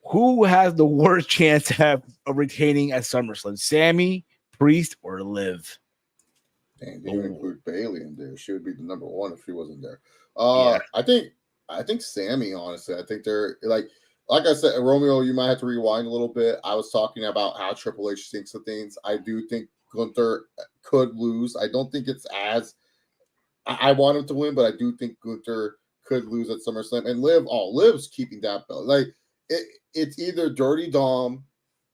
who has the worst chance of retaining at SummerSlam, Sammy, Priest, or Liv? Dang, they even include Bailey in there. She would be the number one if she wasn't there. Yeah. I think Sammy, honestly. I think they're like, like I said, Romeo, you might have to rewind a little bit. I was talking about how Triple H thinks of things. I do think Gunther could lose. I don't think it's as I want him to win, but I do think Gunther could lose at SummerSlam. And Liv's keeping that belt. Like it's either Dirty Dom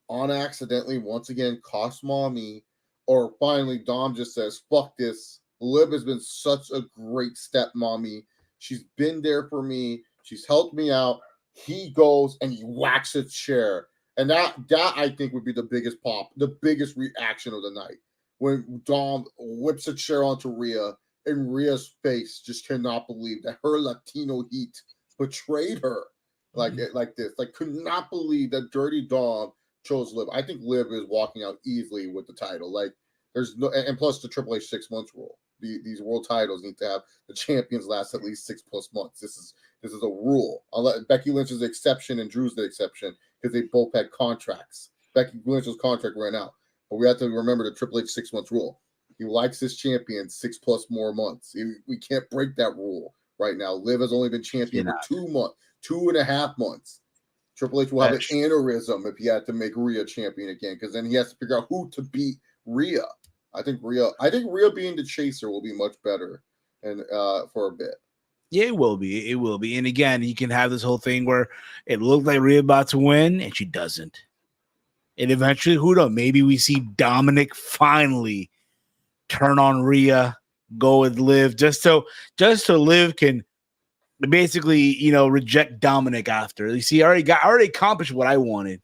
on accidentally once again cost Mommy, or finally Dom just says, "Fuck this." Liv has been such a great stepmommy. She's been there for me. She's helped me out. He goes and he whacks a chair. And that I think would be the biggest pop, the biggest reaction of the night. When Dom whips a chair onto Rhea, and Rhea's face just cannot believe that her Latino heat betrayed her like this. Like, could not believe that Dirty Dom chose Liv. I think Liv is walking out easily with the title. Like, there's no, and plus the Triple H 6 months rule. These world titles need to have the champions last at least 6+ months. This is a rule. Becky Lynch is the exception and Drew's the exception because they both had contracts. Becky Lynch's contract ran out, but we have to remember the Triple H 6 months rule. He likes his champion 6+ more months. We can't break that rule right now. Liv has only been champion for 2 months, 2.5 months. Triple H will have an aneurysm if he had to make Rhea champion again, because then he has to figure out who to beat Rhea. I think Rhea being the chaser will be much better, and for a bit. Yeah, it will be. It will be. And again, you can have this whole thing where it looked like Rhea about to win, and she doesn't. And eventually, who knows? Maybe we see Dominik finally turn on Rhea, go with Liv, just so Liv can basically, reject Dominik after. You see, I already accomplished what I wanted.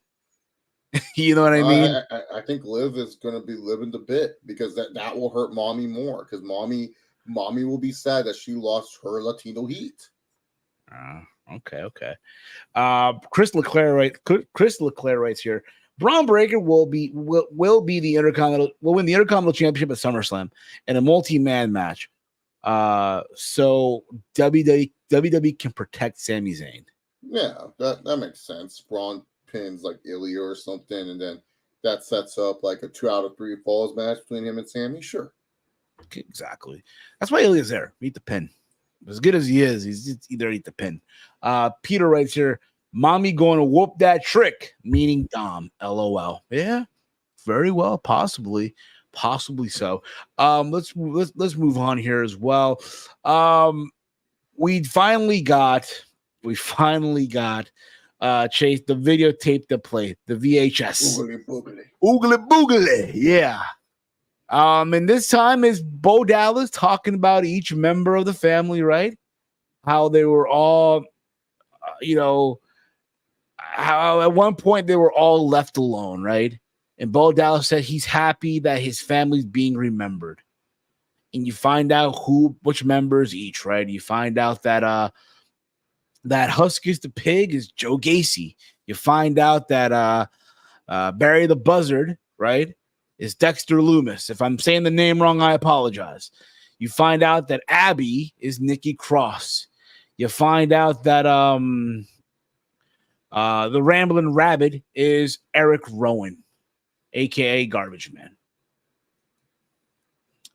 You know what I mean? I think Liv is going to be living the bit, because that will hurt Mommy more, because Mommy will be sad that she lost her Latino heat. Okay. Chris Leclerc writes here: Braun Breaker will be the Intercontinental, will win the Intercontinental Championship at SummerSlam in a multi-man match. So WWE can protect Sami Zayn. Yeah, that makes sense. Braun pins like Ilya or something, and then that sets up like a 2 out of 3 falls match between him and Sami. Sure. Exactly. That's why Ilya's there. Eat the pin. As good as he is, he's either eat the pin. Peter writes here: Mommy going to whoop that trick, meaning Dom. LOL. Yeah, very well, possibly so. Let's move on here as well. We finally got Chase, the videotape that played, the VHS. Oogly boogly. Yeah. And this time is Bo Dallas talking about each member of the family, right? How they were all, how at one point they were all left alone, right? And Bo Dallas said he's happy that his family's being remembered. And you find out which members each, right? You find out that that Huskus the Pig is Joe Gacy. You find out that Barry the Buzzard, right, is Dexter Loomis. If I'm saying the name wrong, I apologize. You find out that Abby is Nikki Cross. You find out that the Ramblin' Rabbit is Eric Rowan, a.k.a. Garbage Man.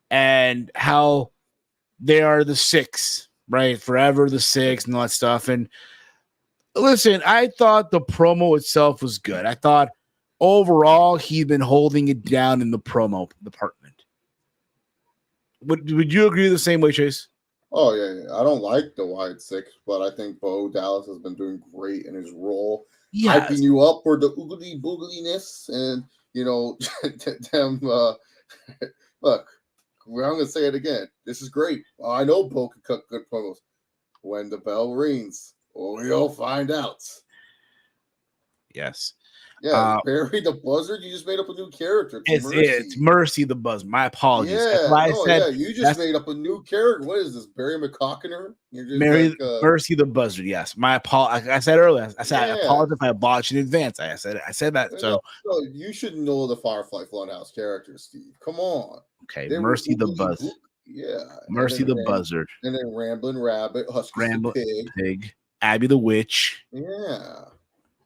And how they are the 6, right? Forever the 6 and all that stuff. And listen, I thought the promo itself was good. I thought overall he's been holding it down in the promo department. Would you agree the same way, Chase? Oh, yeah. I don't like the Wyatt 6, but I think Bo Dallas has been doing great in his role. Yes. Hyping you up for the oogly boogliness, and, them, look, I'm going to say it again. This is great. I know Bo can cut good promos. When the bell rings, we'll find out. Yes. Yeah, Barry the Buzzard. You just made up a new character. It's Mercy the Buzzard. My apologies. Yeah, you just made up a new character. What is this, Barry McCockiner? Mercy the Buzzard. Yes, my apologies. I said earlier. I apologize if I botched in advance. I said that. So you should know the Firefly Funhouse characters, Steve. Come on. Okay, Mercy the Buzzard. Yeah, Mercy the Buzzard. And then Ramblin' Rabbit, Husky the Pig, Abby the Witch. Yeah.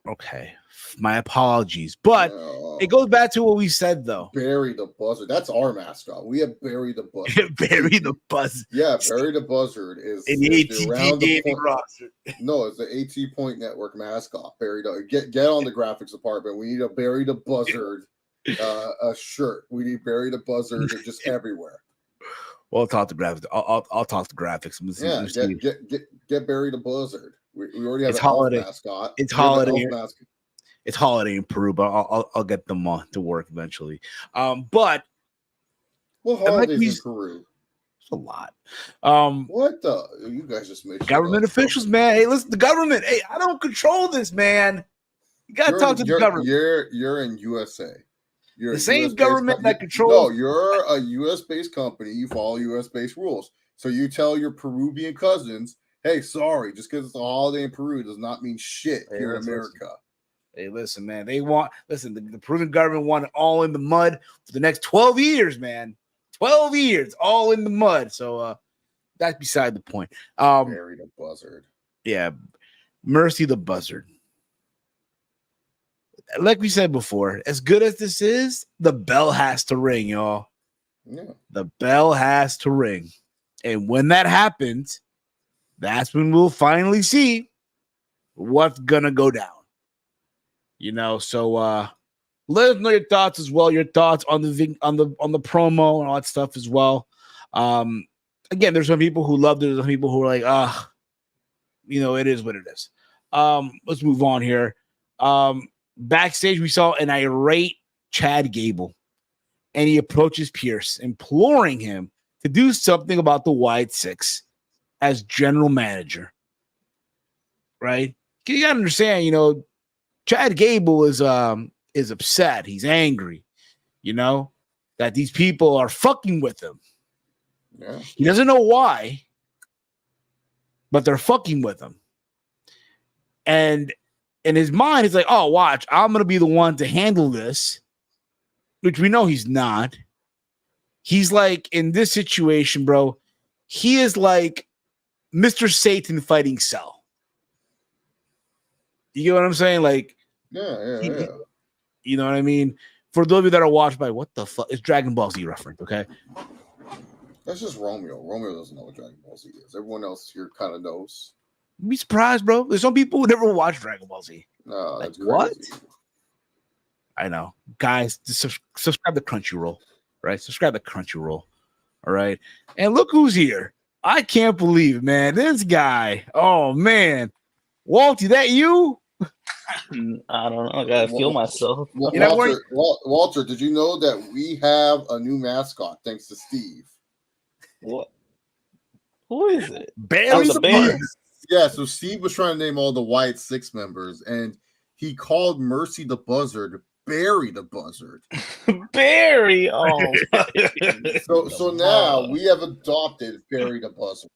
Okay, My apologies. But it goes back to what we said, though. Barry the Buzzard. That's our mascot. We have Barry the Buzzard. Barry the Buzzard. Yeah, Barry the Buzzard is in the around the point roster. No, it's the AT Point Network mascot. Barry the get on the graphics department. We need a Barry the Buzzard a shirt. We need Barry the Buzzard just everywhere. Well, I'll talk to graphics. I'll talk to graphics. Get Barry the Buzzard. We already have it's an holiday elf mascot. It's holiday. It's holiday in Peru, but I'll get them to work eventually. But what holidays in Peru? It's a lot. What the? You guys just made government officials, man. Hey, listen, the government. Hey, I don't control this, man. You gotta talk to the government. You're in USA. You're the same government that controls. No, you're a US based company. You follow US based rules. So you tell your Peruvian cousins, "Hey, sorry, just because it's a holiday in Peru does not mean shit here in America." Hey, listen, man. The Peruvian government want it all in the mud for the next 12 years, man. 12 years, all in the mud. So that's beside the point. Barry the Buzzard. Yeah, Mercy the Buzzard. Like we said before, as good as this is, the bell has to ring, y'all. Yeah. The bell has to ring. And when that happens, that's when we'll finally see what's gonna go down. So let us know your thoughts as well. Your thoughts on the promo and all that stuff as well. Again, there's some people who loved it. There's some people who are like, it is what it is. Let's move on here. Backstage, we saw an irate Chad Gable, and he approaches Pierce, imploring him to do something about the Wyatt Six as general manager. Right? You gotta understand, Chad Gable is upset. He's angry, that these people are fucking with him. Yeah. He doesn't know why, but they're fucking with him. And in his mind, he's like, oh, watch, I'm going to be the one to handle this, which we know he's not. He's like, in this situation, bro, he is like Mr. Satan fighting Cell. You get what I'm saying? Like, yeah. You know what I mean? For those of you that are watched by, what the fuck? It's Dragon Ball Z reference, okay? That's just Romeo. Romeo doesn't know what Dragon Ball Z is. Everyone else here kind of knows. You'd be surprised, bro. There's some people who never watch Dragon Ball Z. No, that's what? I know. Guys, subscribe to Crunchyroll, right? Subscribe to Crunchyroll, all right? And look who's here. I can't believe it, man. This guy. Oh, man. Walty, that you? I don't know. I gotta feel myself. Walter, did you know that we have a new mascot thanks to Steve? What? Who is it? Barry the Buzzard. Yeah, so Steve was trying to name all the Wyatt Six members, and he called Mercy the Buzzard Barry the Buzzard. Barry. Oh. so now we have adopted Barry the Buzzard.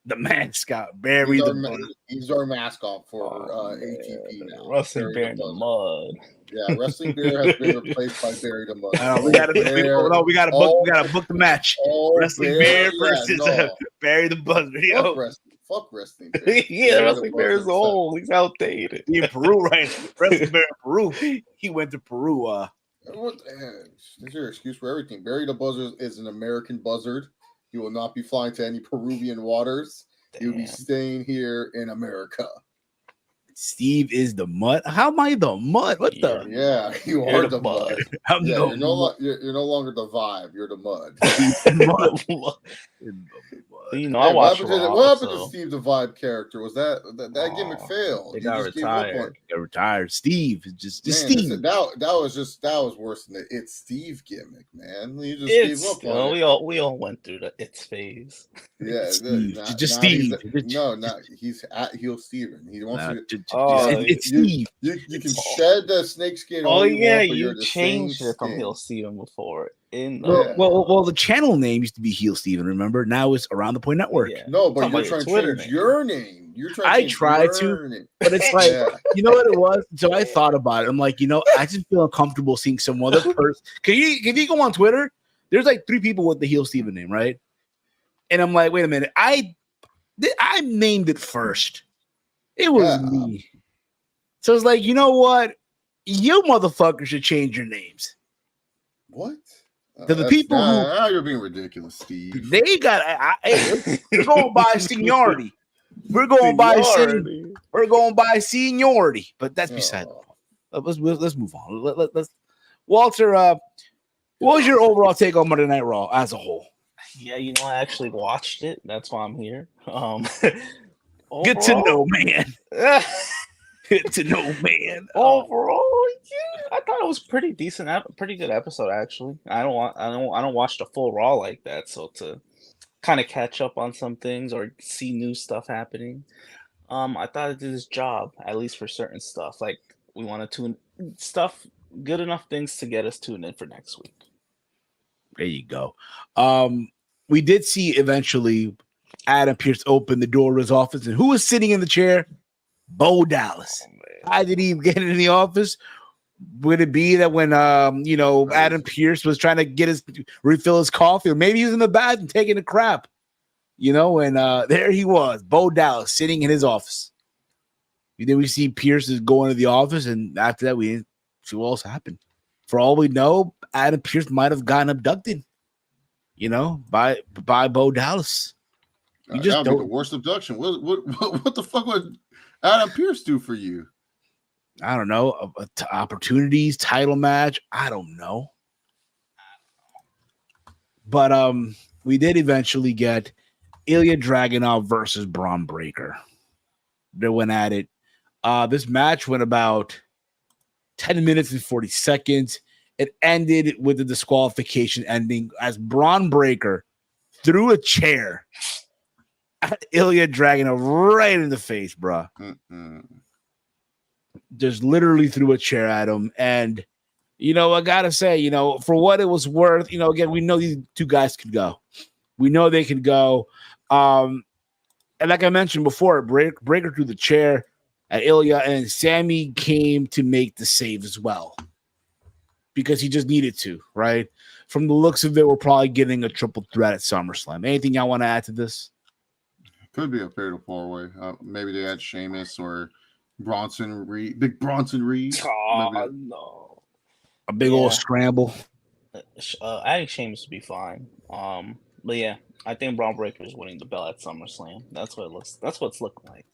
The mascot, Barry the Buzzard. He's our mascot for ATP now. Wrestling Bear in the Mud. Yeah, Wrestling Bear has been replaced by Barry the Mud. We got to book the match. Wrestling Bear versus Barry the Buzzard. Fuck Wrestling Bear. Yeah, Wrestling Bear is old. He's outdated. He in Peru, right? Wrestling Bear in Peru. He went to Peru. What? There's your excuse for everything. Barry the Buzzard is an American buzzard. He will not be flying to any Peruvian waters. He will be staying here in America. Steve is the mud. How am I the mud? What the? Yeah, you are the mud. You're no longer the vibe. You're the mud. I watched what happened to Steve the Vibe character? Was that gimmick failed? They got retired. Got retired. Steve is just man, Steve. Listen, that was worse than the It's Steve gimmick, man. You just gave up on it. We all went through the It's phase. Yeah, Steve. He's at heel Steven. He wants to. It's Steve. You can shed the snakeskin. Oh yeah, you changed it from heel Steven before. Well, the channel name used to be Heel Steven, remember? Now it's Around the Point Network. Yeah. No, but you're trying to change your name. I tried to, but it's like, you know what it was? So I thought about it. I'm like, I just feel uncomfortable seeing some other person. If you go on Twitter, there's like 3 people with the Heel Steven name, right? And I'm like, wait a minute. I named it first. It was me. So it's like, you know what? You motherfuckers should change your names. What? To the people who now you're being ridiculous, Steve. they got. We're going by seniority. We're going by seniority. We're going by seniority. But that's beside the point. Let's move on. Let's Walter. What was your overall take on Monday Night Raw as a whole? Yeah, I actually watched it. That's why I'm here. Good to know, man. Good to know, man. Overall, yeah, I thought it was pretty decent, pretty good episode actually. I don't watch the full Raw like that, so to kind of catch up on some things or see new stuff happening, I thought it did its job at least for certain stuff. Like we want to tune stuff, good enough things to get us tuned in for next week. There you go. We did see eventually Adam Pearce open the door of his office, and who was sitting in the chair? Bo Dallas. How did he even get in the office? Would it be that when Adam Pearce was trying to refill his coffee, or maybe he was in the bathroom taking a crap, and there he was, Bo Dallas sitting in his office. Then we see Pearce is going to the office, and after that we didn't see what else happened. For all we know, Adam Pearce might have gotten abducted, by Bo Dallas. That would be the worst abduction. What the fuck would Adam Pearce do for you? I don't know. Opportunities, title match. I don't know. But we did eventually get Ilya Dragunov versus Braun Breaker. They went at it. This match went about 10 minutes and 40 seconds. It ended with the disqualification ending as Braun Breaker threw a chair at Ilya Dragunov right in the face, bro. Just literally threw a chair at him. And, I got to say, for what it was worth, again, we know these two guys could go. We know they can go. And like I mentioned before, Breaker threw the chair at Ilya, and Sammy came to make the save as well because he just needed to, right? From the looks of it, we're probably getting a triple threat at SummerSlam. Anything y'all want to add to this? Could be a fatal four-way. Maybe they had Sheamus or Bronson Reed, big Bronson Reed. Oh, no. A big old scramble. I think Sheamus would be fine. But yeah, I think Braun Breaker is winning the belt at SummerSlam. That's what it looks. That's what it's looking like.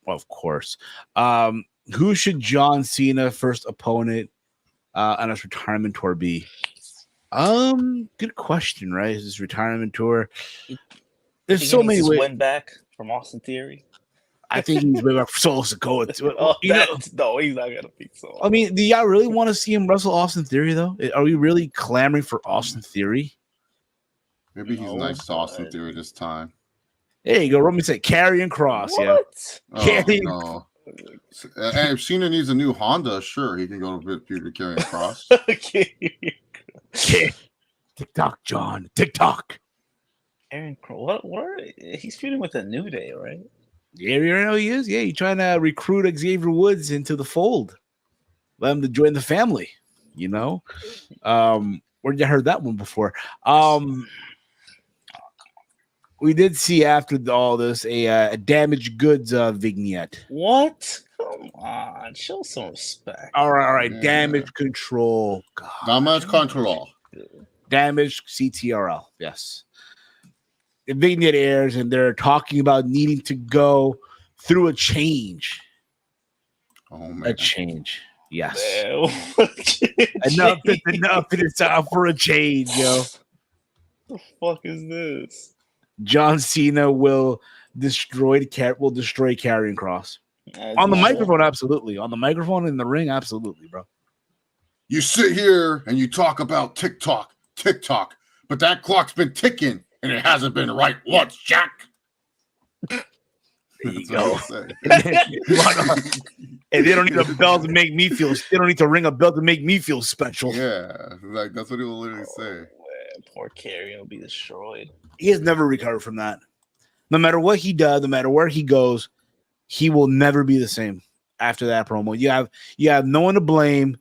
Of course. Who should John Cena first opponent on his retirement tour be? Good question, right? His retirement tour. There's so many ways. Win back from Austin Theory. I think he's way back for Solo Sikoa. No, he's not gonna be so. I mean, do y'all really want to see him wrestle Austin Theory though? Are we really clamoring for Austin Theory? Maybe he's nice to Austin Theory this time. There you go. Roman said Karrion Kross. What? Yeah. No. And if Cena needs a new Honda, sure, he can go to Karrion Kross. TikTok, John. TikTok. Aaron Kross. What? He's feuding with a New Day, right? Yeah, you know he is. Yeah, he's trying to recruit Xavier Woods into the fold. Let him to join the family. Where did you heard that one before? We did see after all this a damaged goods vignette. What? Come on, show some respect. All right. Yeah. Damage control. God. Damage control. Damage CTRL. Yes. The vignette airs, and they're talking about needing to go through a change. Oh man, a change. Yes. Enough. It's time for a change, yo. The fuck is this? John Cena will destroy Karrion Kross. On the microphone, absolutely. On the microphone in the ring, absolutely, bro. You sit here and you talk about TikTok, but that clock's been ticking and it hasn't been right once, Jack. There you go. And they don't need a bell to make me feel. They don't need to ring a bell to make me feel special. Yeah, like that's what he will literally say. Man, poor Karrion will be destroyed. He has never recovered from that. No matter what he does, no matter where he goes, he will never be the same after that promo. You have no one to blame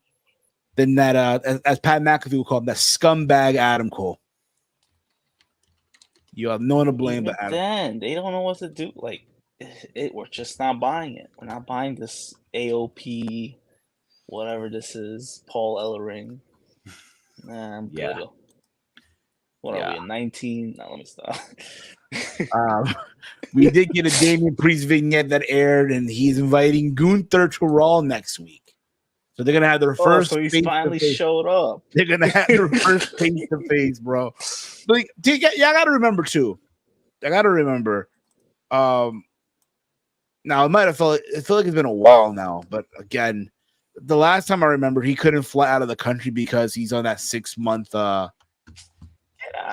than that, as Pat McAfee would call him, that scumbag Adam Cole. You have no one to blame but Adam. Then they don't know what to do. Like, we're just not buying it. We're not buying this AOP whatever this is, Paul Ellering. Nah, I'm Yeah. good. What are we, 19? No, let me stop. We did get a Damian Priest vignette that aired, and he's inviting Gunther to Raw next week. So they're gonna have their first. So he's finally showed up. They're gonna have their first face to face, bro. Like, I gotta remember too. I gotta remember. Now it might have felt. It felt like it's been a while now, but again, the last time I remember, he couldn't fly out of the country because he's on that 6 month. Get out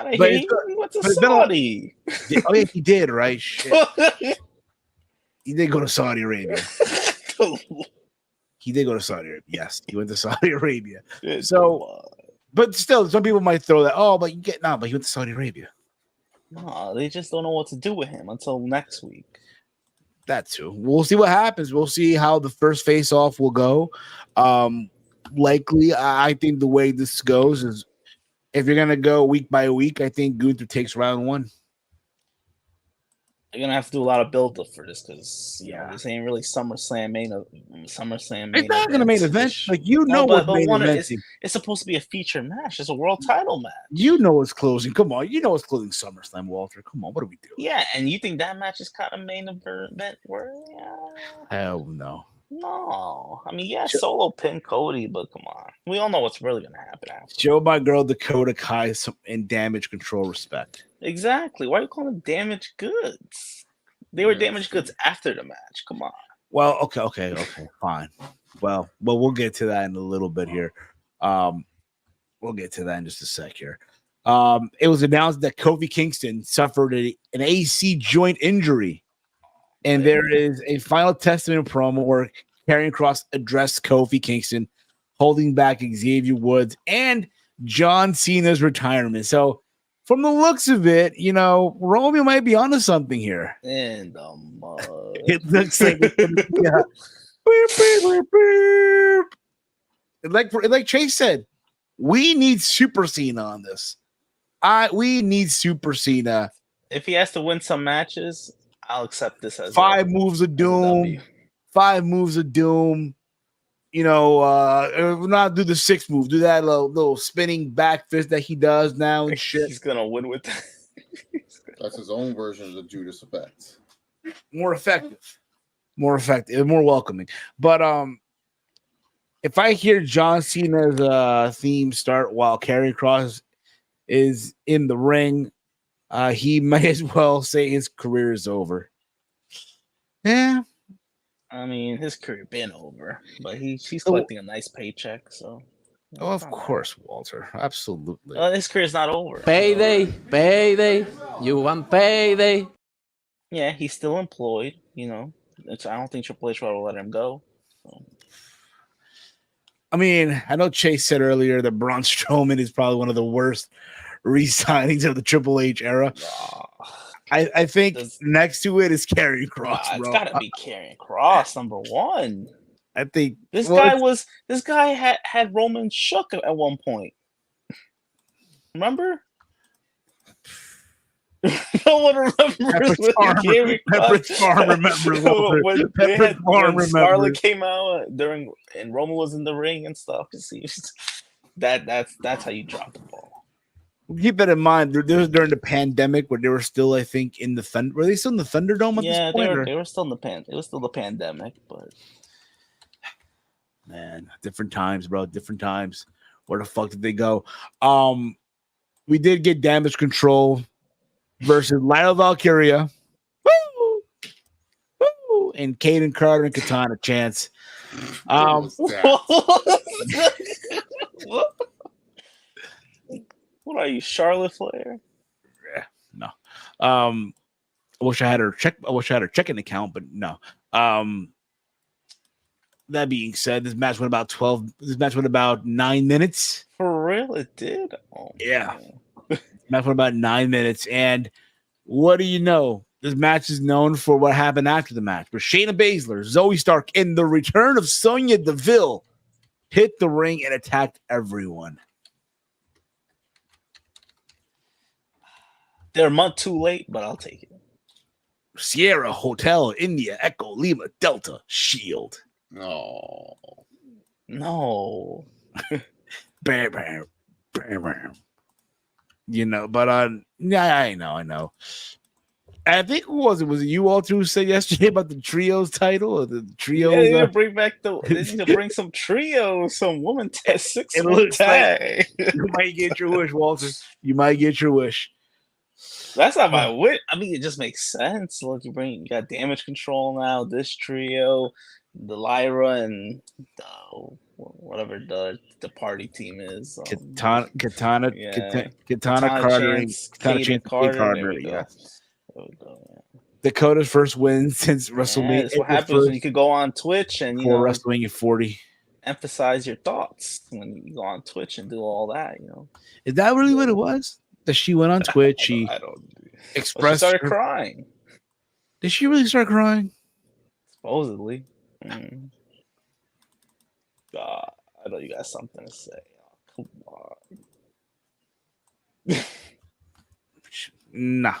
of here! He went to Saudi. Oh yeah, he did. Right? Shit. He did go to Saudi Arabia. He did go to Saudi Arabia. Yes, he went to Saudi Arabia. So, but still, some people might throw that. Oh, but but he went to Saudi Arabia. No, they just don't know what to do with him until next week. That too. We'll see what happens. We'll see how the first face-off will go. Likely, I think the way this goes is if you're gonna go week by week, I think Gunther takes round 1. You're gonna have to do a lot of build-up for this because this ain't really SummerSlam main. It's not gonna main event. Like what's main eventing. It's supposed to be a feature match. It's a world title match. You know it's closing. Come on, you know it's closing SummerSlam, Walter. Come on, what are we doing? Yeah, and you think that match is kind of main event? Hell no. No, I mean, Solo pin Cody, but come on, we all know what's really gonna happen after. Show my girl Dakota Kai some in Damage Control respect. Exactly. Why are you calling them damaged goods? They were damaged goods after the match. Come on. Well, okay, fine. Well, we'll get to that in a little bit here. We'll get to that in just a sec here. It was announced that Kofi Kingston suffered an AC joint injury. And there is a final testament promo where Karrion Kross addressed Kofi Kingston, holding back Xavier Woods and John Cena's retirement. So, from the looks of it, Romeo might be onto something here. In the mud. It looks like like Chase said, we need Super Cena on this. We need Super Cena. If he has to win some matches, I'll accept this as 5 moves of doom. 5 moves of doom. Not do the 6 move. Do that little spinning back fist that he does now and shit. He's gonna win with that. That's his own version of the Judas effect. More effective, more welcoming. But if I hear John Cena's theme start while Karrion Kross is in the ring, he might as well say his career is over. Yeah. I mean, his career been over, but he's collecting a nice paycheck, so. Oh, of course, Walter. Absolutely. His career's not over. Payday. You want payday? Yeah, he's still employed, I don't think Triple H will let him go. So. I mean, I know Chase said earlier that Braun Strowman is probably one of the worst re-signings of the Triple H era. I think next to it is Karrion Kross, bro. It's gotta be Karrion Kross, number 1. I think this guy had Roman shook at one point. Remember? No one remembers Pepperidge Farm remembers. When Scarlett came out and Roman was in the ring and stuff. That's how you drop the ball. Keep that in mind. There was during the pandemic where they were still, I think, in the Thunder. Were they still in the Thunderdome at this point? They were still in the It was still the pandemic, but man, different times, bro. Different times. Where the fuck did they go? We did get Damage Control versus Lionel Valkyria. Woo! Woo! And Caden Carter and Katana Chance. What are you, Charlotte Flair? Yeah, no. I wish I had her checking account, but no. That being said, this match went about 9 minutes. For real, it did. Oh, yeah. Match went about 9 minutes, and what do you know? This match is known for what happened after the match. But Shayna Baszler, Zoe Stark, and the return of Sonya Deville hit the ring and attacked everyone. They're a month too late, but I'll take it. Sierra Hotel, India, Echo, Lima, Delta, Shield. Oh. No. Bam, bam, bam, bam. You know, but yeah, I know. I think who was it? Was it you, Walter, who said yesterday about the trios title or the Yeah, trios? they need to bring back they need to bring some trio, some woman six It man looks like tag. you might get your wish, Walter. You might get your wish. That's not my wit. I mean, it just makes sense. Look, you got Damage Control now. This trio, the Lyra and whatever the party team is. Katana Yeah, Carter and Chance, Katana Kate Chance and Carter. There Carter. we go. Yes. There we go. Yeah. Dakota's first win since Yeah, WrestleMania. that's what happens when you could go on Twitch and for WrestleMania 40. emphasize your thoughts when you go on Twitch and do all that. Is that really what it was? That she went on Twitch, she I don't. expressed. She started crying. Did she really start crying? Supposedly. God, I know you got something to say. Come on. Nah.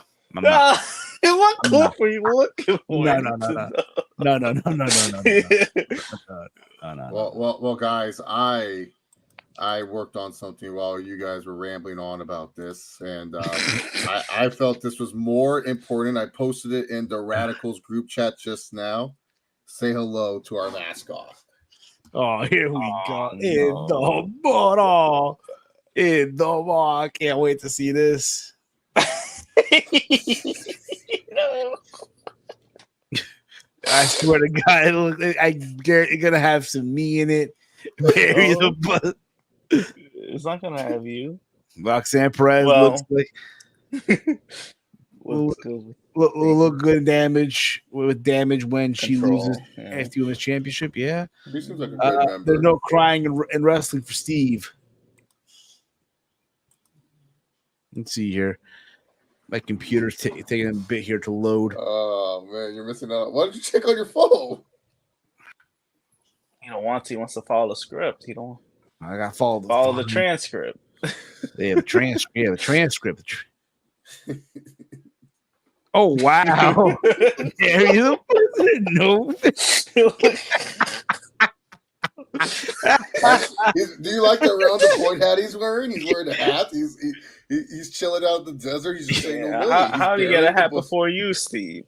What clip were you looking for? No. Well, guys, I worked on something while you guys were rambling on about this, and I felt this was more important. I posted it in the Radicals group chat just now. Say hello to our mascot. Oh, here we go. No. In the ball. I can't wait to see this. I swear to God, I guarantee it's gonna have some me in it. Bury the buzz. It's not gonna have you. Roxanne Perez looks like looks good. Will look good in damage when she loses yeah. NXT Women's Championship. Yeah, He seems like a good member. There's no crying in wrestling for Steve. Let's see here. My computer's taking a bit here to load. Oh man, you're missing out. Why don't you check on your phone? He don't want to. He wants to follow the script. He don't. I got to follow the transcript. They have a transcript. Yeah, the transcript. Oh wow! There you no. Do you like the round the point hat he's wearing? He's wearing a hat. He's chilling out in the desert. He's just saying, "No, how do you get a hat before you, Steve?"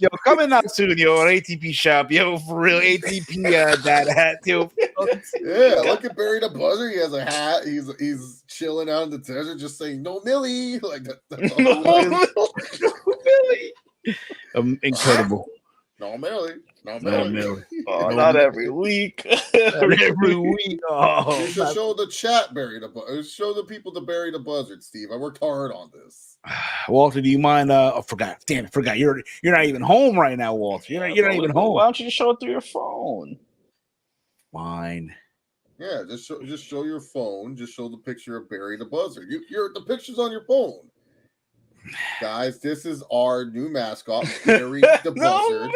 Yo, coming out soon, yo, on ATP shop, yo, for real, ATP that hat, yo. Yeah, look at Barry the Buzzer. He has a hat. He's chilling out in the desert, just saying, "No, Millie," like that. No, Millie. Incredible. No, Millie. No, Millie. Oh, not every week. Every week. Oh, you should show the chat, Barry the Buzzard. Show the people to Barry the Buzzard, Steve. I worked hard on this. Walter, do you mind? Forgot. Damn it, forgot. You're not even home right now, Walter. You're not even home. Why don't you just show it through your phone? Fine. Yeah, just show your phone. Just show the picture of Barry the Buzzard. The picture's on your phone. Guys, this is our new mascot, Barry the Buzzard.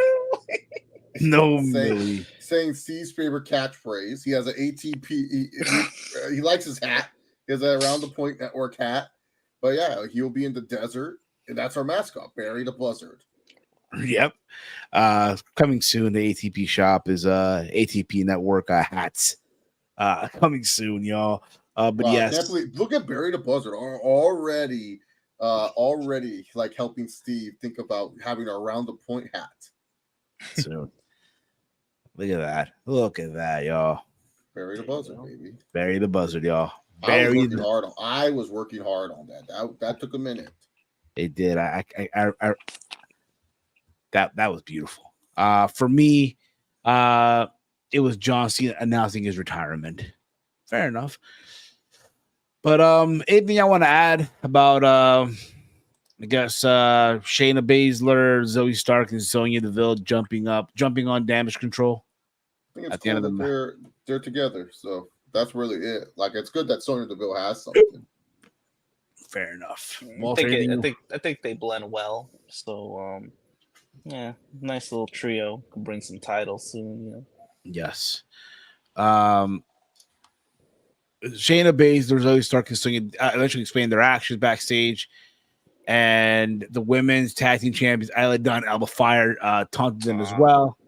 No, Millie. Saying Steve's favorite catchphrase. He has an ATP. He likes his hat. He has a Around the Point Network hat. But yeah, he'll be in the desert, and that's our mascot, Barry the Buzzard. Yep. Coming soon. The ATP shop is ATP Network hats. Coming soon, y'all. But wow, yes, I can't believe, look at Barry the Buzzard already like helping Steve think about having an Around the Point hat. Soon. Look at that, y'all. Barry the Buzzard, baby. Barry the Buzzard, y'all. I was working hard on that. That took a minute. It did. That was beautiful. For me, it was John Cena announcing his retirement. Fair enough. But anything I want to add about I guess Shayna Baszler, Zoe Stark, and Sonya Deville jumping on Damage Control. I think it's cool that they're together. So that's really it. Like, it's good that Sonya Deville has something. Fair enough. I think they blend well. So yeah, nice little trio. Can bring some titles soon. Yes. Shayna Baszler, Zoe Stark, and Sonya eventually explained their actions backstage. And the women's tag team champions, Isla Dawn, Alba Fire, taunted them as well.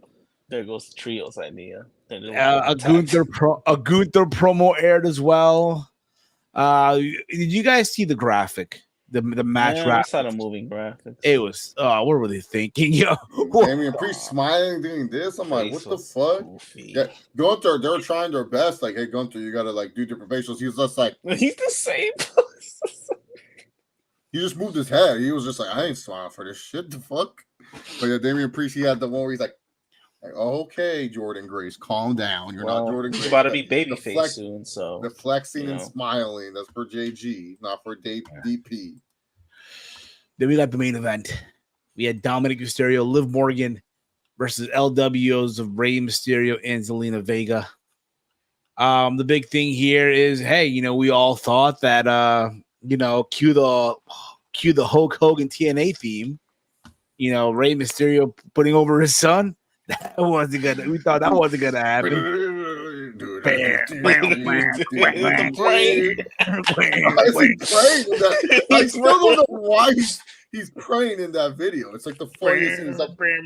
There goes the trios idea. A Gunther promo aired as well. Did you guys see the graphic? The match Yeah, I wrap? saw the moving graphics. It was what were they thinking? Yo, Damian Priest smiling, doing this. I'm like, what the fuck? Yeah, Gunther, they're trying their best. Like, hey, Gunther, you gotta like do different facials. He was just like, he's the same. he just moved his head. He was just like, I ain't smiling for this shit. The fuck? But yeah, Damian Priest, he had the one where he's like, okay, Jordan Grace, calm down. You're not Jordan Grace. He's about to be babyface soon, so the flexing and smiling, that's for JG, not for DP. Then we got the main event. We had Dominik Mysterio, Liv Morgan versus LWOs of Rey Mysterio and Zelina Vega. The big thing here is, hey, we all thought that cue the Hulk Hogan TNA theme. Rey Mysterio putting over his son. That wasn't gonna. We thought that wasn't gonna happen. Dude, I still don't know why he's praying in that video. It's like the funniest thing. He's like praying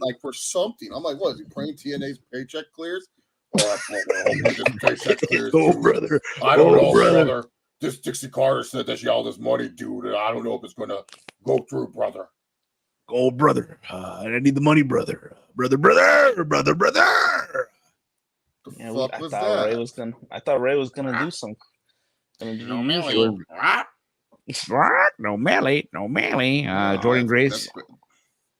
like for something. I'm like, what is he praying? TNA's paycheck clears? Paycheck clears. Oh, brother. I don't know, brother. This Dixie Carter said that she all this money, dude. And I don't know if it's gonna go through, brother. Oh, brother. I need the money, brother. Brother. Yeah, I thought Ray was gonna do some. No Melly. Jordan Grace.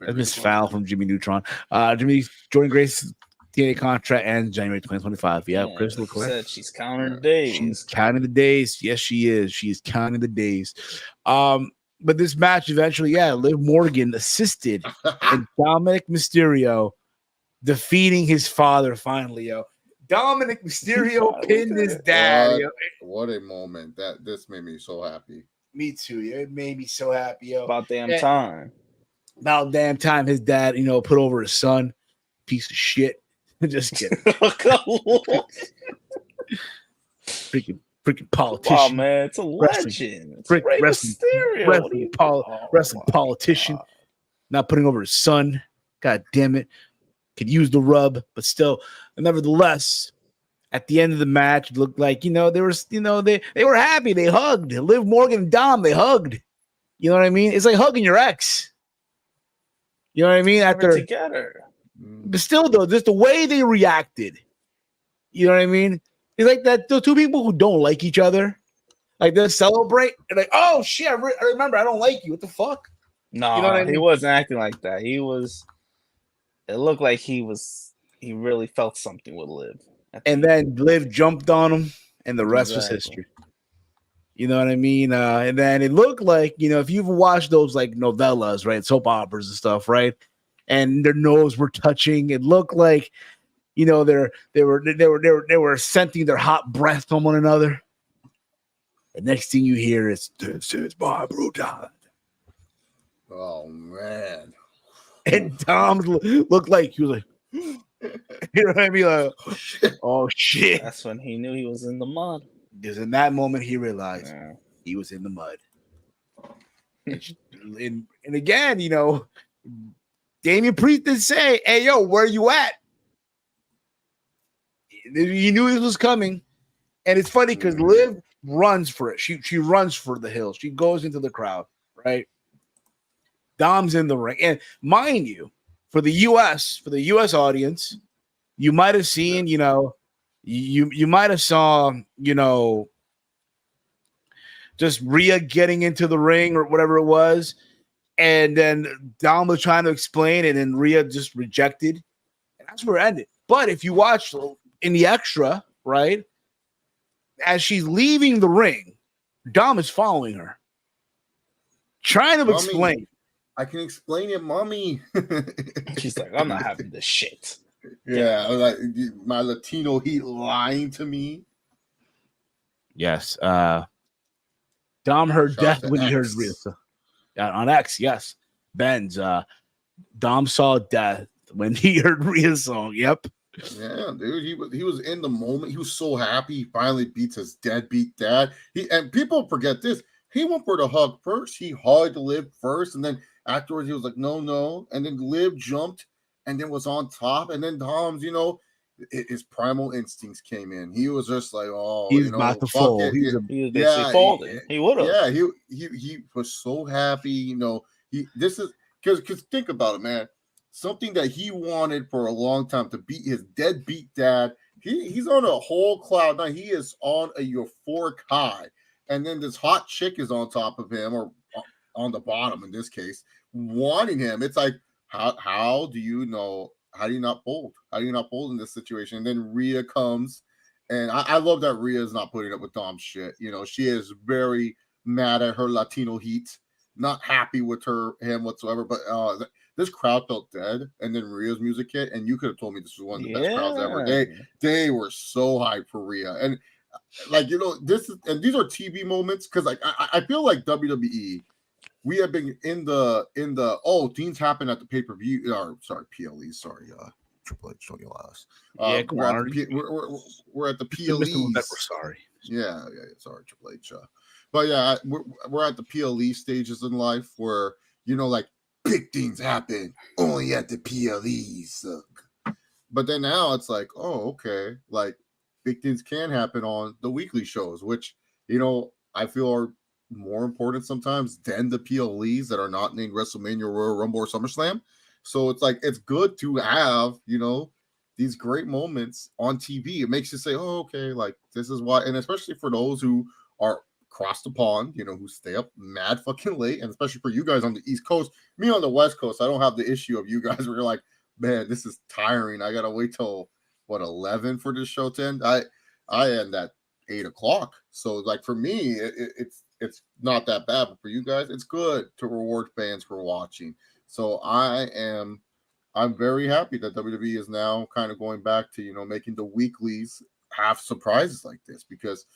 That's Miss Foul from Jimmy Neutron. Jordan Grace TNA contract ends January 2025. Yeah, crystal clear. Said she's counting the days. She's counting the days. Yes, she is. She's counting the days. But this match eventually, Liv Morgan assisted in Dominik Mysterio defeating his father finally, yo. Dominik Mysterio pinned his dad. What a moment. This made me so happy. Me too. Yo. It made me so happy, yo. About damn time his dad, put over his son. Piece of shit. Just kidding. Freaking politician. Oh man, it's a legend. It's wrestling politician. Not putting over his son. God damn it. Could use the rub, but still, nevertheless, at the end of the match, it looked like, they were happy. They hugged. Liv Morgan and Dom, they hugged. You know what I mean? It's like hugging your ex. You know what I mean? After together. But still, though, just the way they reacted. You know what I mean? It's like that. Those two people who don't like each other, like they celebrate and like, oh shit, I remember I don't like you. What the fuck? No, you know what I mean? He wasn't acting like that. He was. It looked like he really felt something with Liv. And then Liv jumped on him, and the rest was history. You know what I mean? And then it looked like, if you've watched those like novellas, right, soap operas and stuff, right, and their nose were touching, it looked like, they were scenting their hot breath on one another. The next thing you hear is, "This is my brutality." Oh man! And Tom looked like he was like, you know what I mean? Like, oh shit! That's when he knew he was in the mud. Because in that moment he realized he was in the mud. and again, Damian Priest did say, "Hey, yo, where you at?" He knew this was coming, and it's funny because Liv runs for it. She runs for the hills. She goes into the crowd, right? Dom's in the ring, and mind you, for the U.S. audience, you might have seen, you might have saw, just Rhea getting into the ring or whatever it was, and then Dom was trying to explain, and then Rhea just rejected, and that's where it ended. But if you watch in the extra, right, as she's leaving the ring, Dom is following her, trying to explain. I can explain it, mommy. She's like, I'm not having this shit. Yeah, like my Latino heat lying to me. Yes. Dom heard death when he heard Rhea. On X, yes. Ben's Dom saw death when he heard Rhea's song. Yep. Yeah, dude. He was in the moment. He was so happy he finally beats his deadbeat dad. And people forget this. He went for the hug first. He hugged Liv first, and then afterwards he was like, no. And then Liv jumped and then was on top. And then Dom's, his primal instincts came in. He was just like, oh, He's about to fuck fold. it. He was basically folding. He would have. Yeah, he was so happy. This is because think about it, man. Something that he wanted for a long time to beat his deadbeat dad. He's on a whole cloud now. He is on a euphoric high, and then this hot chick is on top of him, or on the bottom in this case, wanting him. It's like, how do you know? How do you not fold? How do you not fold in this situation? And then Rhea comes, and I love that Rhea is not putting up with Dom's shit. She is very mad at her Latino heat, not happy with him whatsoever. But this crowd felt dead, and then Rhea's music hit, and you could have told me this was one of the best crowds ever. They were so hyped for Rhea, and these are TV moments because I feel like WWE. We have been in the things happen at the pay-per-view, or sorry, PLE, sorry, Triple H, don't you last. We're at the PLE. We're sorry. Yeah, sorry, Triple H. But yeah, we're at the PLE stages in life where big things happen only at the PLEs. But then now it's like, oh, okay, like big things can happen on the weekly shows, which I feel are more important sometimes than the PLEs that are not named WrestleMania, Royal Rumble, or SummerSlam. So it's like, it's good to have, these great moments on TV. It makes you say, oh, okay, like this is why. And especially for those who are across the pond, who stay up mad fucking late. And especially for you guys on the East Coast, me on the West Coast, I don't have the issue of you guys where you're like, man, this is tiring. I got to wait till 11 for this show to end. I end at 8 o'clock. So like for me, it's not that bad, but for you guys, it's good to reward fans for watching. So I'm very happy that WWE is now kind of going back to, making the weeklies have surprises like this, because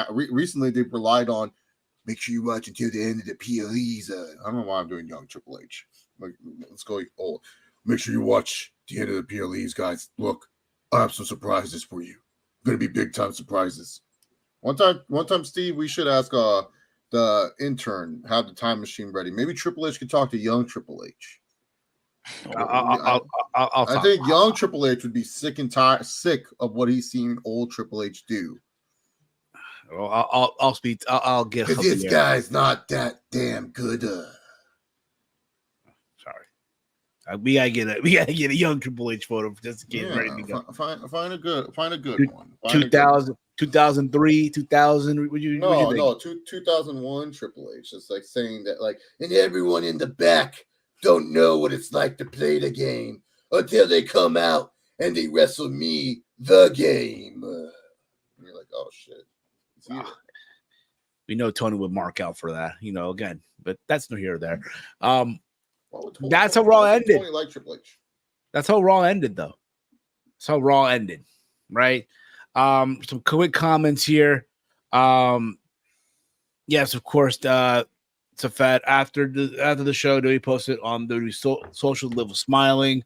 recently they've relied on, make sure you watch until the end of the PLEs. I don't know why I'm doing young Triple H. Like, let's go old. Make sure you watch the end of the PLEs, guys. Look, I have some surprises for you. Going to be big time surprises. One time, Steve, we should ask the intern, have the time machine ready. Maybe Triple H could talk to young Triple H. I think young Triple H would be sick of what he's seen old Triple H do. Well, I'll speak. I'll get. Because this guy's not that damn good. Sorry, we gotta get a young Triple H photo just to get ready to go. Find a good one. 2003, 2000. Would you? 2001 Triple H. It's like saying that, like, and everyone in the back don't know what it's like to play the game until they come out and they wrestle me the game. And you're like, oh shit. We know Tony would mark out for that, again, but that's no here or there. That's how Raw ended. Like Triple H. That's how Raw ended, though. That's how Raw ended, right? Some quick comments here. Yes, of course. Safed after the show, we posted on the social Liv was smiling.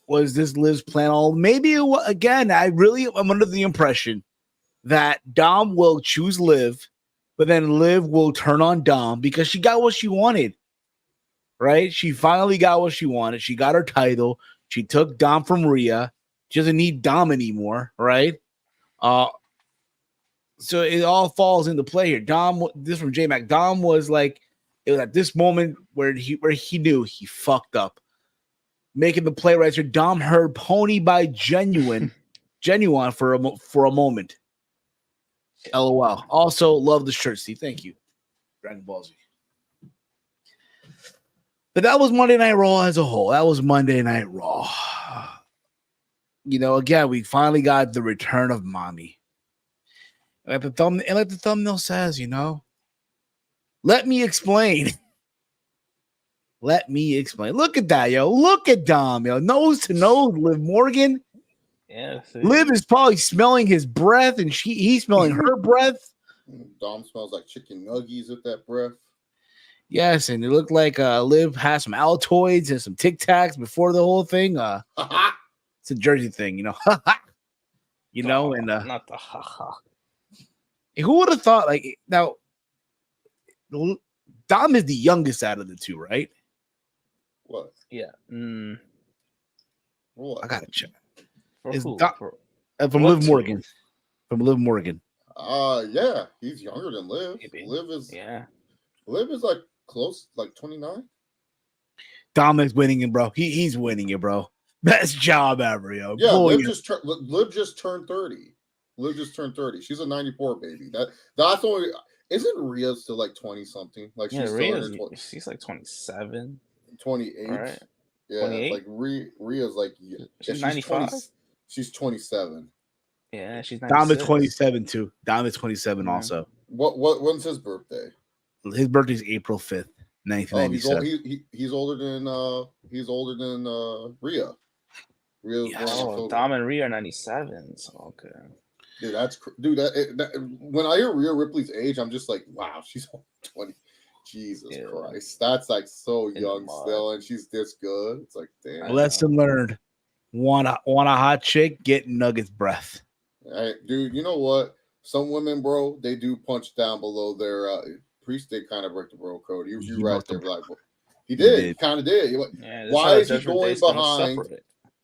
Was this Liv's plan? Maybe again. I'm under the impression that Dom will choose Liv, but then Liv will turn on Dom because she got what she wanted. Right? She finally got what she wanted. She got her title. She took Dom from Rhea. She doesn't need Dom anymore, right? So it all falls into play here. Dom, this from J-Mac. Dom was like, it was at this moment where he knew he fucked up. Making the play right here. Dom heard Pony by Genuine for a moment. LOL. Also, love the shirt, Steve. Thank you. Dragon Ball Z. But that was Monday Night Raw as a whole. That was Monday Night Raw. Again, we finally got the return of Mommy. Like the thumbnail says, let me explain. Let me explain. Look at that, yo. Look at Dom, yo. Nose to nose, Liv Morgan. Yeah. Liv is probably smelling his breath, and he's smelling her breath. Dom smells like chicken nuggies with that breath. Yes, and it looked like Liv has some Altoids and some Tic Tacs before the whole thing. It's a Jersey thing, and not the haha. Who would have thought? Like, now, Dom is the youngest out of the two, right? What? Yeah. What? I gotta check. For Is who? Doc- For From what Liv two? Morgan. From Liv Morgan. Yeah, he's younger than Liv. Maybe. Liv is Yeah. Liv is like close, like 29. Dominik's winning it, bro. He's winning it, bro. Best job ever, yo. Yeah, Boy, Liv just turned 30. Liv just turned 30. She's a 94 baby. That's only isn't Rhea still like 20 something? Like Yeah, she's still in her she's like 27. 28. Right. Yeah, 28? it's like Rhea's like She's 95. She's 27. Yeah, she's Dominik's 96. 27 too. Dominik's 27 Yeah. also. When's his birthday? His birthday's April 5th, Oh, 1997. he's older than Rhea. Rhea's Yes. born in Oh, October. Dom and Rhea are 97. So okay. Dude, when I hear Rhea Ripley's age, I'm just like, wow, she's only 20. Jesus Christ, that's like so young still, and she's this good. It's like, damn. Lesson learned. Want a hot chick? Get Nuggets breath. Hey, dude, you know what? Some women, bro, they do punch down below their priest. They kind of break the bro code. You right there, like he did. He kind of did. Why is he going behind?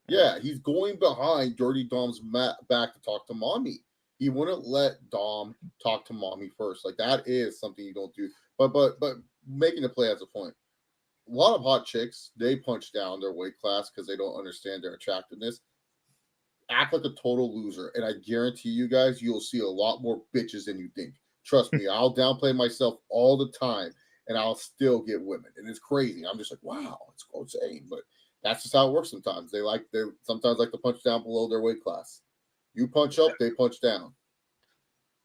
Yeah, he's going behind Dirty Dom's back to talk to mommy. He wouldn't let Dom talk to mommy first. Like that is something you don't do. But making the play as a point. A lot of hot chicks, they punch down their weight class because they don't understand their attractiveness. Act like a total loser, and I guarantee you guys, you'll see a lot more bitches than you think. Trust me, I'll downplay myself all the time, and I'll still get women, and it's crazy. I'm just like, wow, it's insane, but that's just how it works. Sometimes they sometimes like to punch down below their weight class. You punch up, they punch down.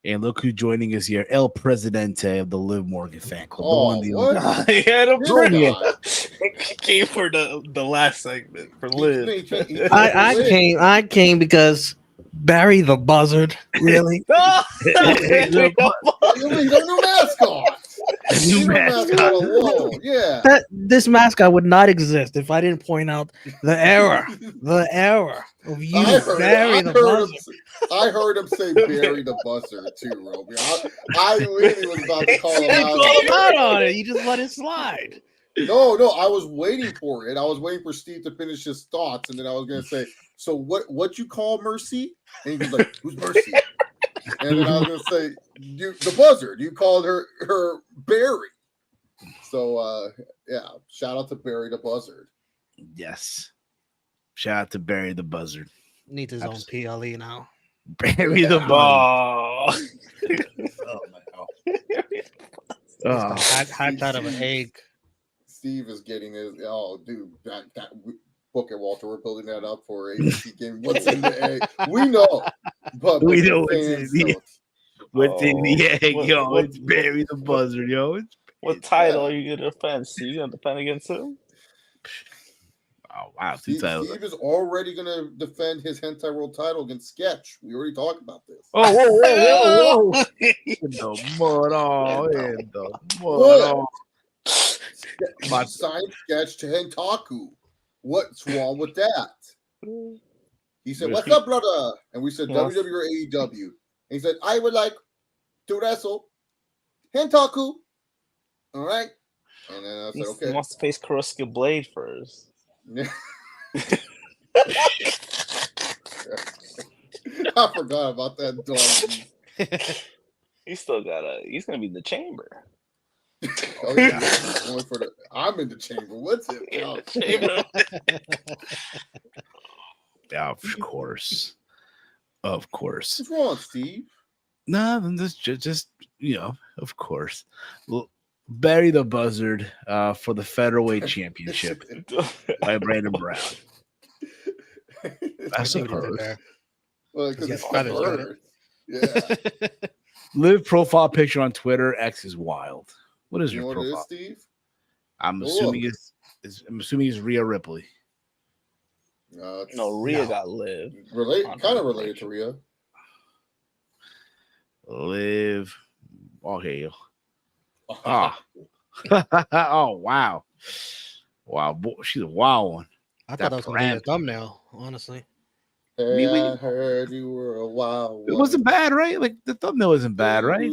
And look who's joining us here, El Presidente of the Liv Morgan fan club. Oh, what? Yeah, the he came for the last segment for Liv. I came because Barry the Buzzard. Really? Your new mascot. New mascot alone. Yeah. This mascot would not exist if I didn't point out the error of using Barry the Buzzard. I heard him say Barry the Buzzard too, Roby. I literally was about to call him out on it. You just let it slide. No, I was waiting for it. I was waiting for Steve to finish his thoughts, and then I was gonna say, so what you call Mercy? And he was like, who's Mercy? And then I was gonna say, the Buzzard. You called her Barry. So yeah, shout out to Barry the Buzzard. Yes. Shout out to Barry the Buzzard. Needs his own PLE now. Barry the Buzzard. Hatched out of an egg. Steve is getting his dude, that book at Walter. We're building that up for ABC game. What's in the egg? We know, but we know what's in the egg, yo. It's Barry the Buzzard, yo. What title are you gonna defend? So you gonna defend against him? Oh wow, Steve is already gonna defend his hentai world title against Sketch. We already talked about this. Oh, whoa. In the mud, in the mud. Signed Sketch to Hentaku. What's wrong with that? He said, "What's up, brother?" And we said, "WWE or AEW?" And he said, "I would like to wrestle Hentaku." All right. And then I said, "Okay." He wants to face Kurosuke Blade first. I forgot about that dog. He's gonna be in the chamber. Oh, yeah. I'm in the chamber. What's it? Yeah, of course. Of course. What's wrong, Steve? No, just of course. Well, Barry the Buzzard for the Featherweight Championship by Brandon Brown. I suppose. Well, because it's feathers. Yeah. Live profile picture on Twitter. X is wild. What is your profile? What it is, Steve? I'm assuming it's Rhea Ripley. No, Rhea got Liv. Kind of related to Rhea. Liv. Okay. Oh. Oh wow. Wow, she's a wild one. I thought that was gonna be a thumbnail, honestly. Hey, I heard you were a wild one. It wasn't bad, right? Like the thumbnail isn't bad, right?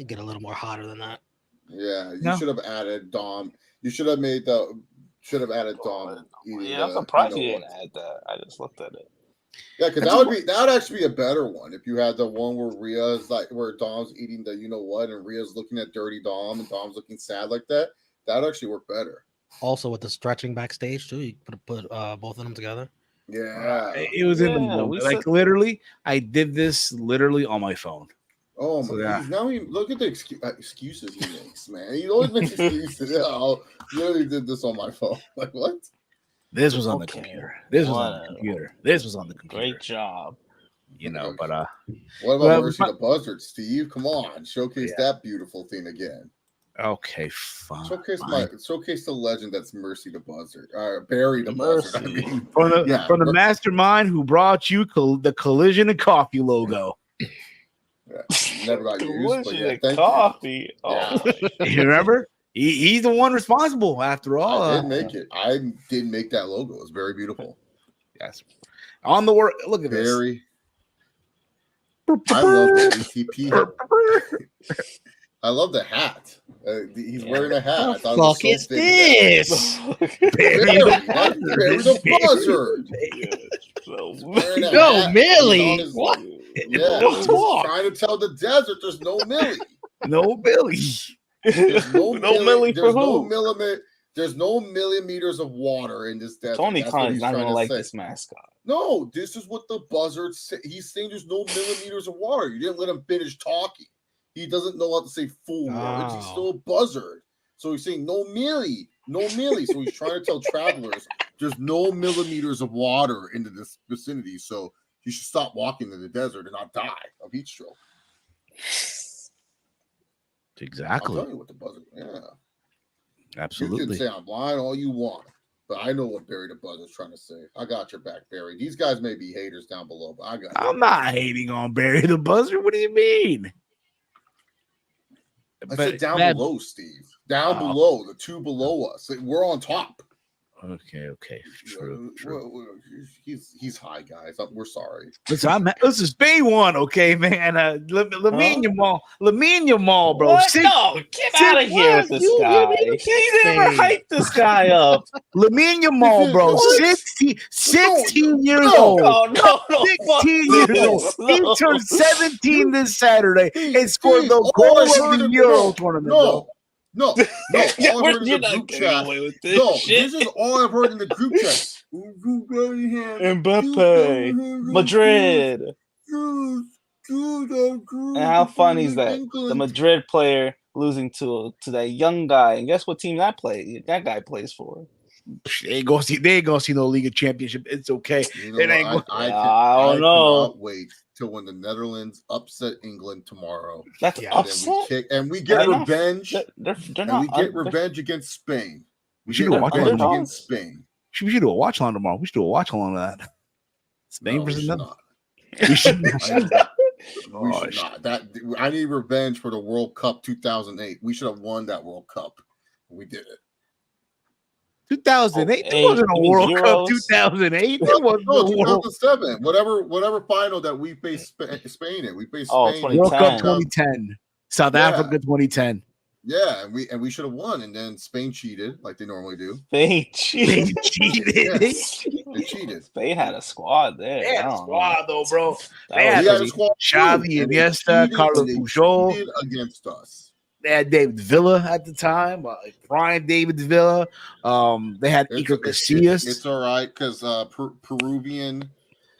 Get a little more hotter than that. Yeah, you should have added Dom. You should have made the. Should have added Dom. Yeah, I'm surprised you didn't add that. I just looked at it. Yeah, because that would actually be a better one if you had the one where Rhea's like where Dom's eating the you know what and Rhea's looking at dirty Dom and Dom's looking sad like that. That would actually work better. Also with the stretching backstage too, you could put both of them together. Yeah, it was in the moment. Like literally, I did this literally on my phone. Oh my god! Now look at the excuses he makes, man. He always makes excuses. Yeah, I literally did this on my phone. Like what? This was on the computer. This was on the computer. This was on the computer. Great job. You know, but what about Mercy the Buzzard, Steve? Come on, showcase that beautiful thing again. Okay, fine. Showcase the legend that's Mercy the Buzzard. Barry the Buzzard. I mean, from the mastermind who brought you the Collision and Coffee logo. Yeah, never got used, but yeah, thank coffee. You. Oh, you remember? He's the one responsible. After all, I did make it. I did make that logo. It's very beautiful. Yes. On the work. Look at Barry. This. I love the ATP. I love the hat. He's wearing a hat. I thought fuck is this? Barry the Buzzard. No, Millie. What? Yeah, he's trying to tell the desert there's no Millie. No Billy. There's no Millie for who? There's no millimeters of water in this desert. Tony Khan's not going to like this mascot. No, this is what the Buzzard said. He's saying there's no millimeters of water. You didn't let him finish talking. He doesn't know how to say full words. He's still a buzzard. So he's saying no Millie. So he's trying to tell travelers there's no millimeters of water into this vicinity. So you should stop walking in the desert and not die of heat stroke. Exactly. I'll tell you what the Buzzard. Yeah. Absolutely. You can say I'm lying all you want, but I know what Barry the Buzzard's trying to say. I got your back, Barry. These guys may be haters down below, but I got. I'm not hating on Barry the Buzzard. What do you mean? I said down below, Steve. Down below, the two below us. We're on top. Okay. True. He's high, guys. We're sorry. Listen, this is Spain one, okay, man. Lamine Yamal, bro. What? No, get out of here with this guy. He never hyped this guy up. Lamine Yamal, bro. 16 years old. No, 16 years old. He turned 17 this Saturday and scored the goal of the Euro tournament, bro. No. All I've heard in the group chat. This is all I've heard in the group chat. Mbappe, Madrid. And how funny is that? The Madrid player losing to that young guy. And guess what team that guy plays for? They ain't gonna see no League of Championship. It's okay. I cannot wait till when the Netherlands upset England tomorrow. That's upset. And we get revenge. We get revenge against Spain. We should do a watch along against Spain. We should do a watch along tomorrow. We should do a watch along of that. Spain versus Netherlands. We should not. I need revenge for the World Cup 2008. We should have won that World Cup. We did it. 2008. It wasn't a World Cup. 2008. It was 2007. Whatever final that we faced Spain in. We faced Spain. World Cup 2010. South Africa 2010. Yeah, and we should have won, and then Spain cheated like they normally do. Spain cheated. They cheated. Spain had a squad there. They had a squad though, bro. They had a squad. Xavi, Iniesta, Carlos Puyol against us. They had David Villa at the time, Brian David Villa. They had Iker Casillas. It's all right because Peruvian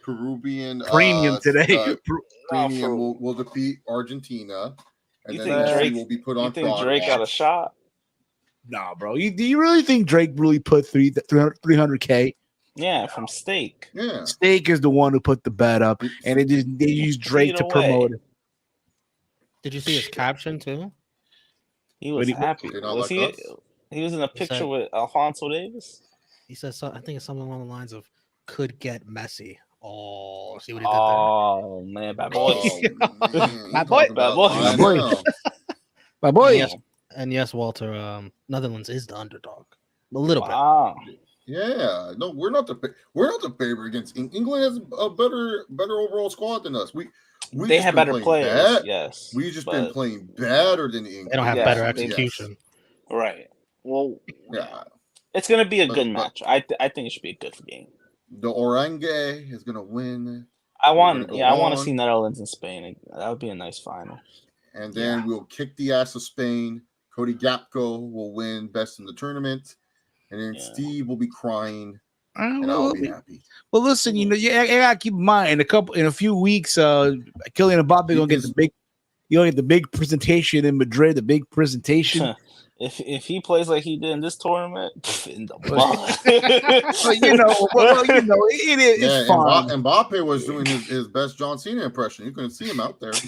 premium today. Premium will defeat Argentina, and then Drake will be put on. You think Drake got a shot? Nah, bro. Do you really think Drake really put 300K? Yeah, from Stake. Yeah, Stake is the one who put the bet up, and they used Drake to promote it. Did you see his caption too? He was happy. Was he? He was in a picture with Alfonso Davis. He said, I think it's something along the lines of "could get messy." Oh, see what he did there? Oh man, bad boy, my boy. And yes, Walter. Netherlands is the underdog, a little bit. Yeah, no, we're not the favorite against England. Has a better overall squad than us. They have better players. Yes, we've just been playing better than England. They don't have better execution. Yes. Right. Well, Yeah. it's gonna be a But- good but- match. I think it should be a good game. The Orange is gonna win, I We're want gonna go to on. see Netherlands and Spain. That would be a nice final. and then we'll kick the ass of Spain. Cody Gapko will win best in the tournament, and then Yeah. Steve will be crying, Uh, and well, I'll be happy. well, listen, you gotta keep in mind in a few weeks, Kylian Mbappe gonna get the big. You gonna get the big presentation in Madrid. The big presentation. If he plays like he did in this tournament, in the mud. But it's fine. Mbappe was doing his best John Cena impression. You couldn't see him out there. And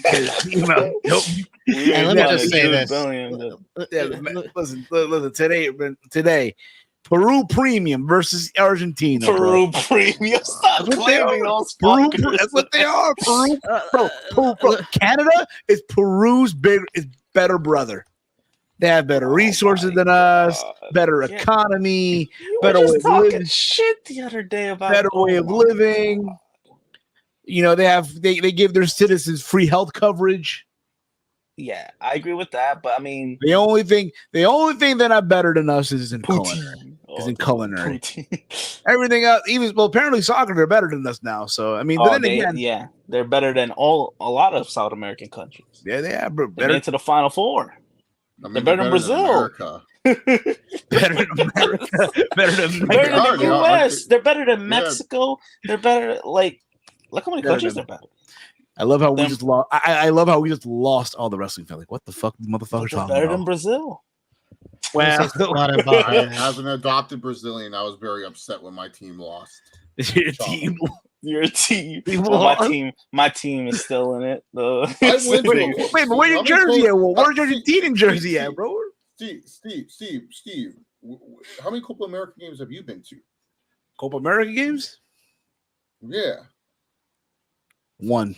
let me just say this. Listen. Today, Peru Premium versus Argentina. Peru Premium. Stop That's what they claiming are. those Peru, fuckers. that's what they are. Peru, bro. Canada is Peru's better brother. They have better resources than us, better economy, You better were way just of talking living. shit the other day about Better way of living. You know, they give their citizens free health coverage. Yeah, I agree with that, but I mean, The only thing that are better than us is in culinary. Culinary. Everything else, apparently soccer, they're better than us now. So I mean, they're better than a lot of South American countries. Yeah, they are They better made to the Final Four. I mean, They're better than Brazil. America. better than America. Better than Better than the are. US. They're better than Mexico. They're better. Like, look how many countries they're better. I love how we just lost. I love how we just lost all the wrestling fans. Like, what the fuck, motherfuckers They're talking better about? than Brazil. Well, As an adopted Brazilian, I was very upset when my team lost. your team. Your team. Well, my team is still in it. Wait, but where's your jersey at? Where's your Argentinian jersey at, bro? Steve. How many Copa America games have you been to? Copa America games? Yeah. One.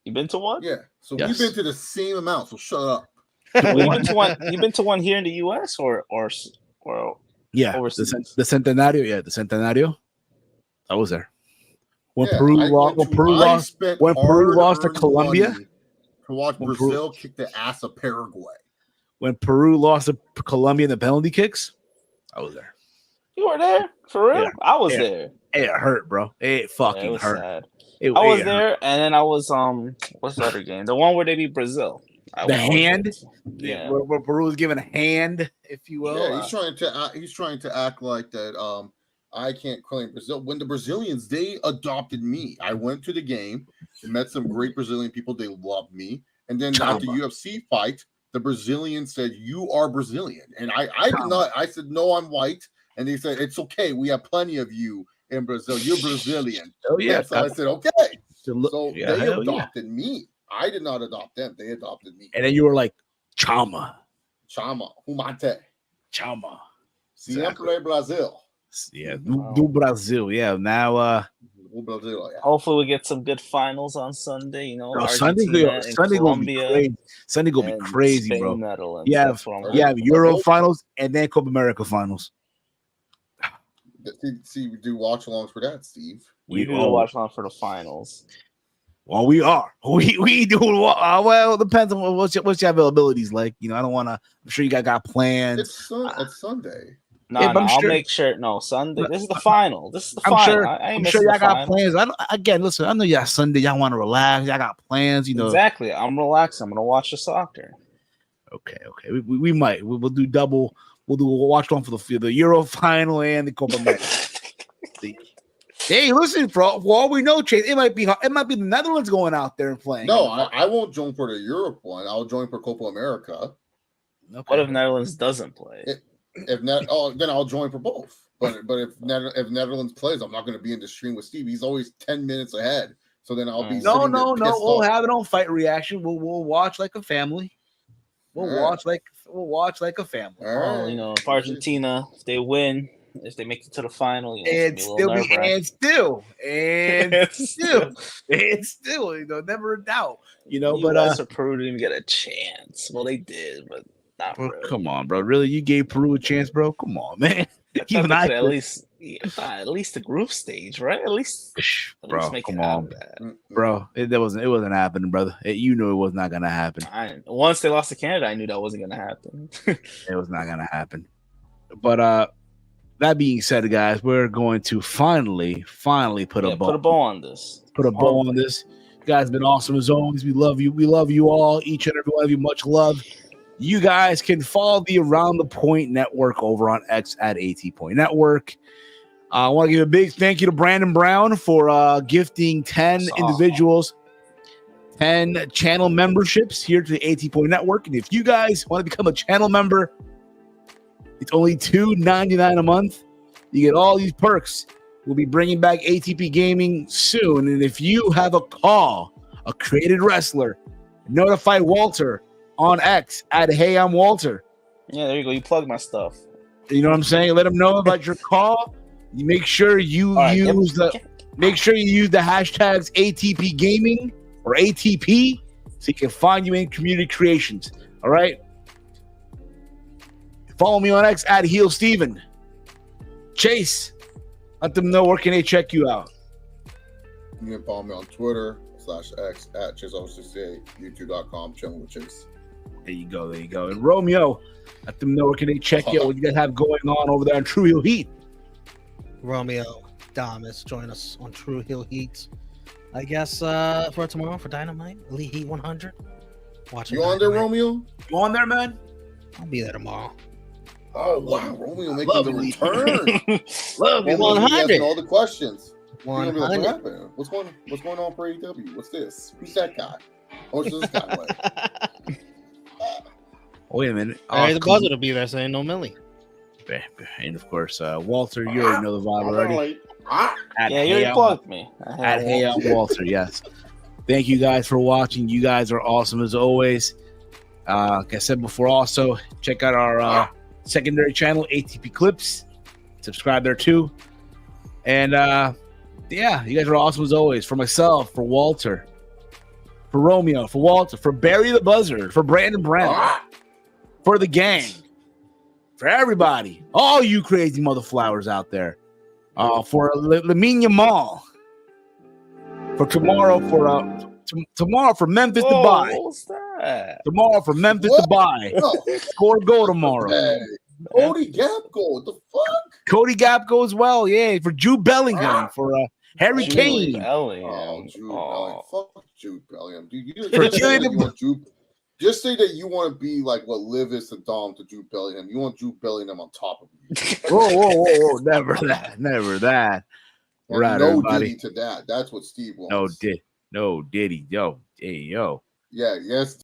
You been to one? Yeah. So Yes. we've been to the same amount. So shut up. You been to one here in the US or Yeah, overseas? the Centenario. Yeah, the Centenario. I was there. When Yeah, Peru I lost, went when Peru to- I lost, spent when Peru lost to hard-earned Colombia, money to watch When Brazil kick the ass of Paraguay. when Peru lost to Colombia in the penalty kicks, I was there. You were there for real? Yeah. I was Yeah. there. It hurt, bro. It fucking It was hurt. sad. It, I was it there, hurt. and then I was what's the other game? The one where they beat Brazil. I was hand? there. Yeah. Where Peru was given a hand, if you will. Yeah, he's trying to act like that. I can't claim Brazil. When the Brazilians, they adopted me. I went to the game, met some great Brazilian people. They loved me. And then at the UFC fight, the Brazilian said, "You are Brazilian," and I did not. I said, "No, I'm white." And they said, "It's okay. We have plenty of you in Brazil. You're Brazilian." Oh yeah. So I said, "Okay." So yeah, they hell adopted me. I did not adopt them. They adopted me. And then you were like, Chama. Chama, humate, Chama. siempre Brazil. Yeah, do Brazil. Yeah, now Brazil, yeah. Hopefully, we get some good finals on Sunday. You know, Sunday gonna be crazy. Sunday gonna be and crazy, Spain, bro. Netherlands. Yeah, That's what I'm yeah, hoping. Euro finals and then Copa America finals. See, we do watch alongs for that, Steve. We do watch on for the finals. Well, we are. We do. Well, it depends on what's your availabilities like. You know, I don't want to. I'm sure you guys got plans. It's Sunday. No, Yeah, but I'll sure- make sure. No, Sunday. This is the final. This is the I'm final. sure. I ain't I'm missing sure the y'all got final. plans. Again, listen. I know y'all Sunday. Y'all want to relax. Y'all got plans. You know. Exactly. I'm relaxed. I'm gonna watch the soccer. Okay. We might. We'll do double. We'll watch one for the Euro final and the Copa America. Hey, listen, for all we know, Chase, it might be the Netherlands going out there and playing. No, I won't join for the Europe one. I'll join for Copa America. Okay. What if Netherlands doesn't play? Then I'll join for both. But if Netherlands plays, I'm not going to be in the stream with Steve. He's always 10 minutes ahead. So then I'll be No. sitting there pissed We'll off. have it on Fight Reaction. We'll watch like a family. We'll watch like a family. All right. Oh, you know, if Argentina, if they win, if they make it to the final, you know, And it's gonna be a little still, you know, never a doubt, you know. but But or Peru didn't even get a chance. Well, they did, but not bro, really. come on, bro. Really, you gave Peru a chance, bro? Come on, man. I thought they could at least At least the group stage, right? At least Bro, make come it out on, of that. bro. It wasn't happening, brother. You knew it was not gonna happen. Once they lost to Canada, I knew that wasn't gonna happen. It was not gonna happen. But that being said, guys, we're going to finally put a bow on this. Put a bow on this. You guys have been awesome as always. We love you. We love you all, each and every one of you. Much love. You guys can follow the Around the Point Network over on X at AT Point Network. I want to give a big thank you to Brandon Brown for gifting 10 individuals 10 channel memberships here to the AT Point Network. And if you guys want to become a channel member, it's only $2.99 a month. You get all these perks. We'll be bringing back ATP Gaming soon. And if you have a created wrestler, notify Walter on X at Hey I'm Walter. Yeah, there you go. You plug my stuff. You know what I'm saying? Let him know about your call. You make sure you use the hashtags ATP Gaming or ATP so he can find you in community creations. All right. Follow me on X at Heel Steven. Chase, let them know where can they check you out. You can follow me on Twitter /X at Chase068, YouTube.com, channel with Chase. There you go. And Romeo, let them know where can they check you out, what you guys have going on over there on True Heel Heat. Romeo Damas, join us on True Heel Heat. I guess for tomorrow for Dynamite, Elite Heat 100. You on there, Romeo? You on there, man? I'll be there tomorrow. Oh wow, Romeo making the return. Love you, 100. All the questions. 100. What's going on for AEW? What's this? Who's that guy? What's this guy like? Wait a minute. The buzzer will be there saying no Millie. And of course, Walter, you already know the vibe already. You already plugged me. At Hey I'm Walter, yes. Thank you guys for watching. You guys are awesome as always. Like I said before, also check out our secondary channel, ATP Clips. Subscribe there too. And you guys are awesome as always. For myself, for Walter, for Romeo, for Walter, for Barry the Buzzard, for Brandon Brown, for the gang, for everybody, all you crazy mother flowers out there, for Lamine Yamal, for tomorrow, tomorrow for Memphis Dubai. What was that? Tomorrow for Memphis Dubai. Score a goal tomorrow. Hey, Cody Gapko, what the fuck? Cody Gapko as well, yeah. For Jude Bellingham, for Harry Kane. Jude Bellingham. Fuck Jude Bellingham. Dude, just say that you want to be like what Liv is to Dom to Jude Bellingham. You want Jude Bellingham on top of you. Whoa. Never that. Right, no everybody. Diddy to that. That's what Steve wants. No Diddy. Yo. Hey, yo. Yeah, yes.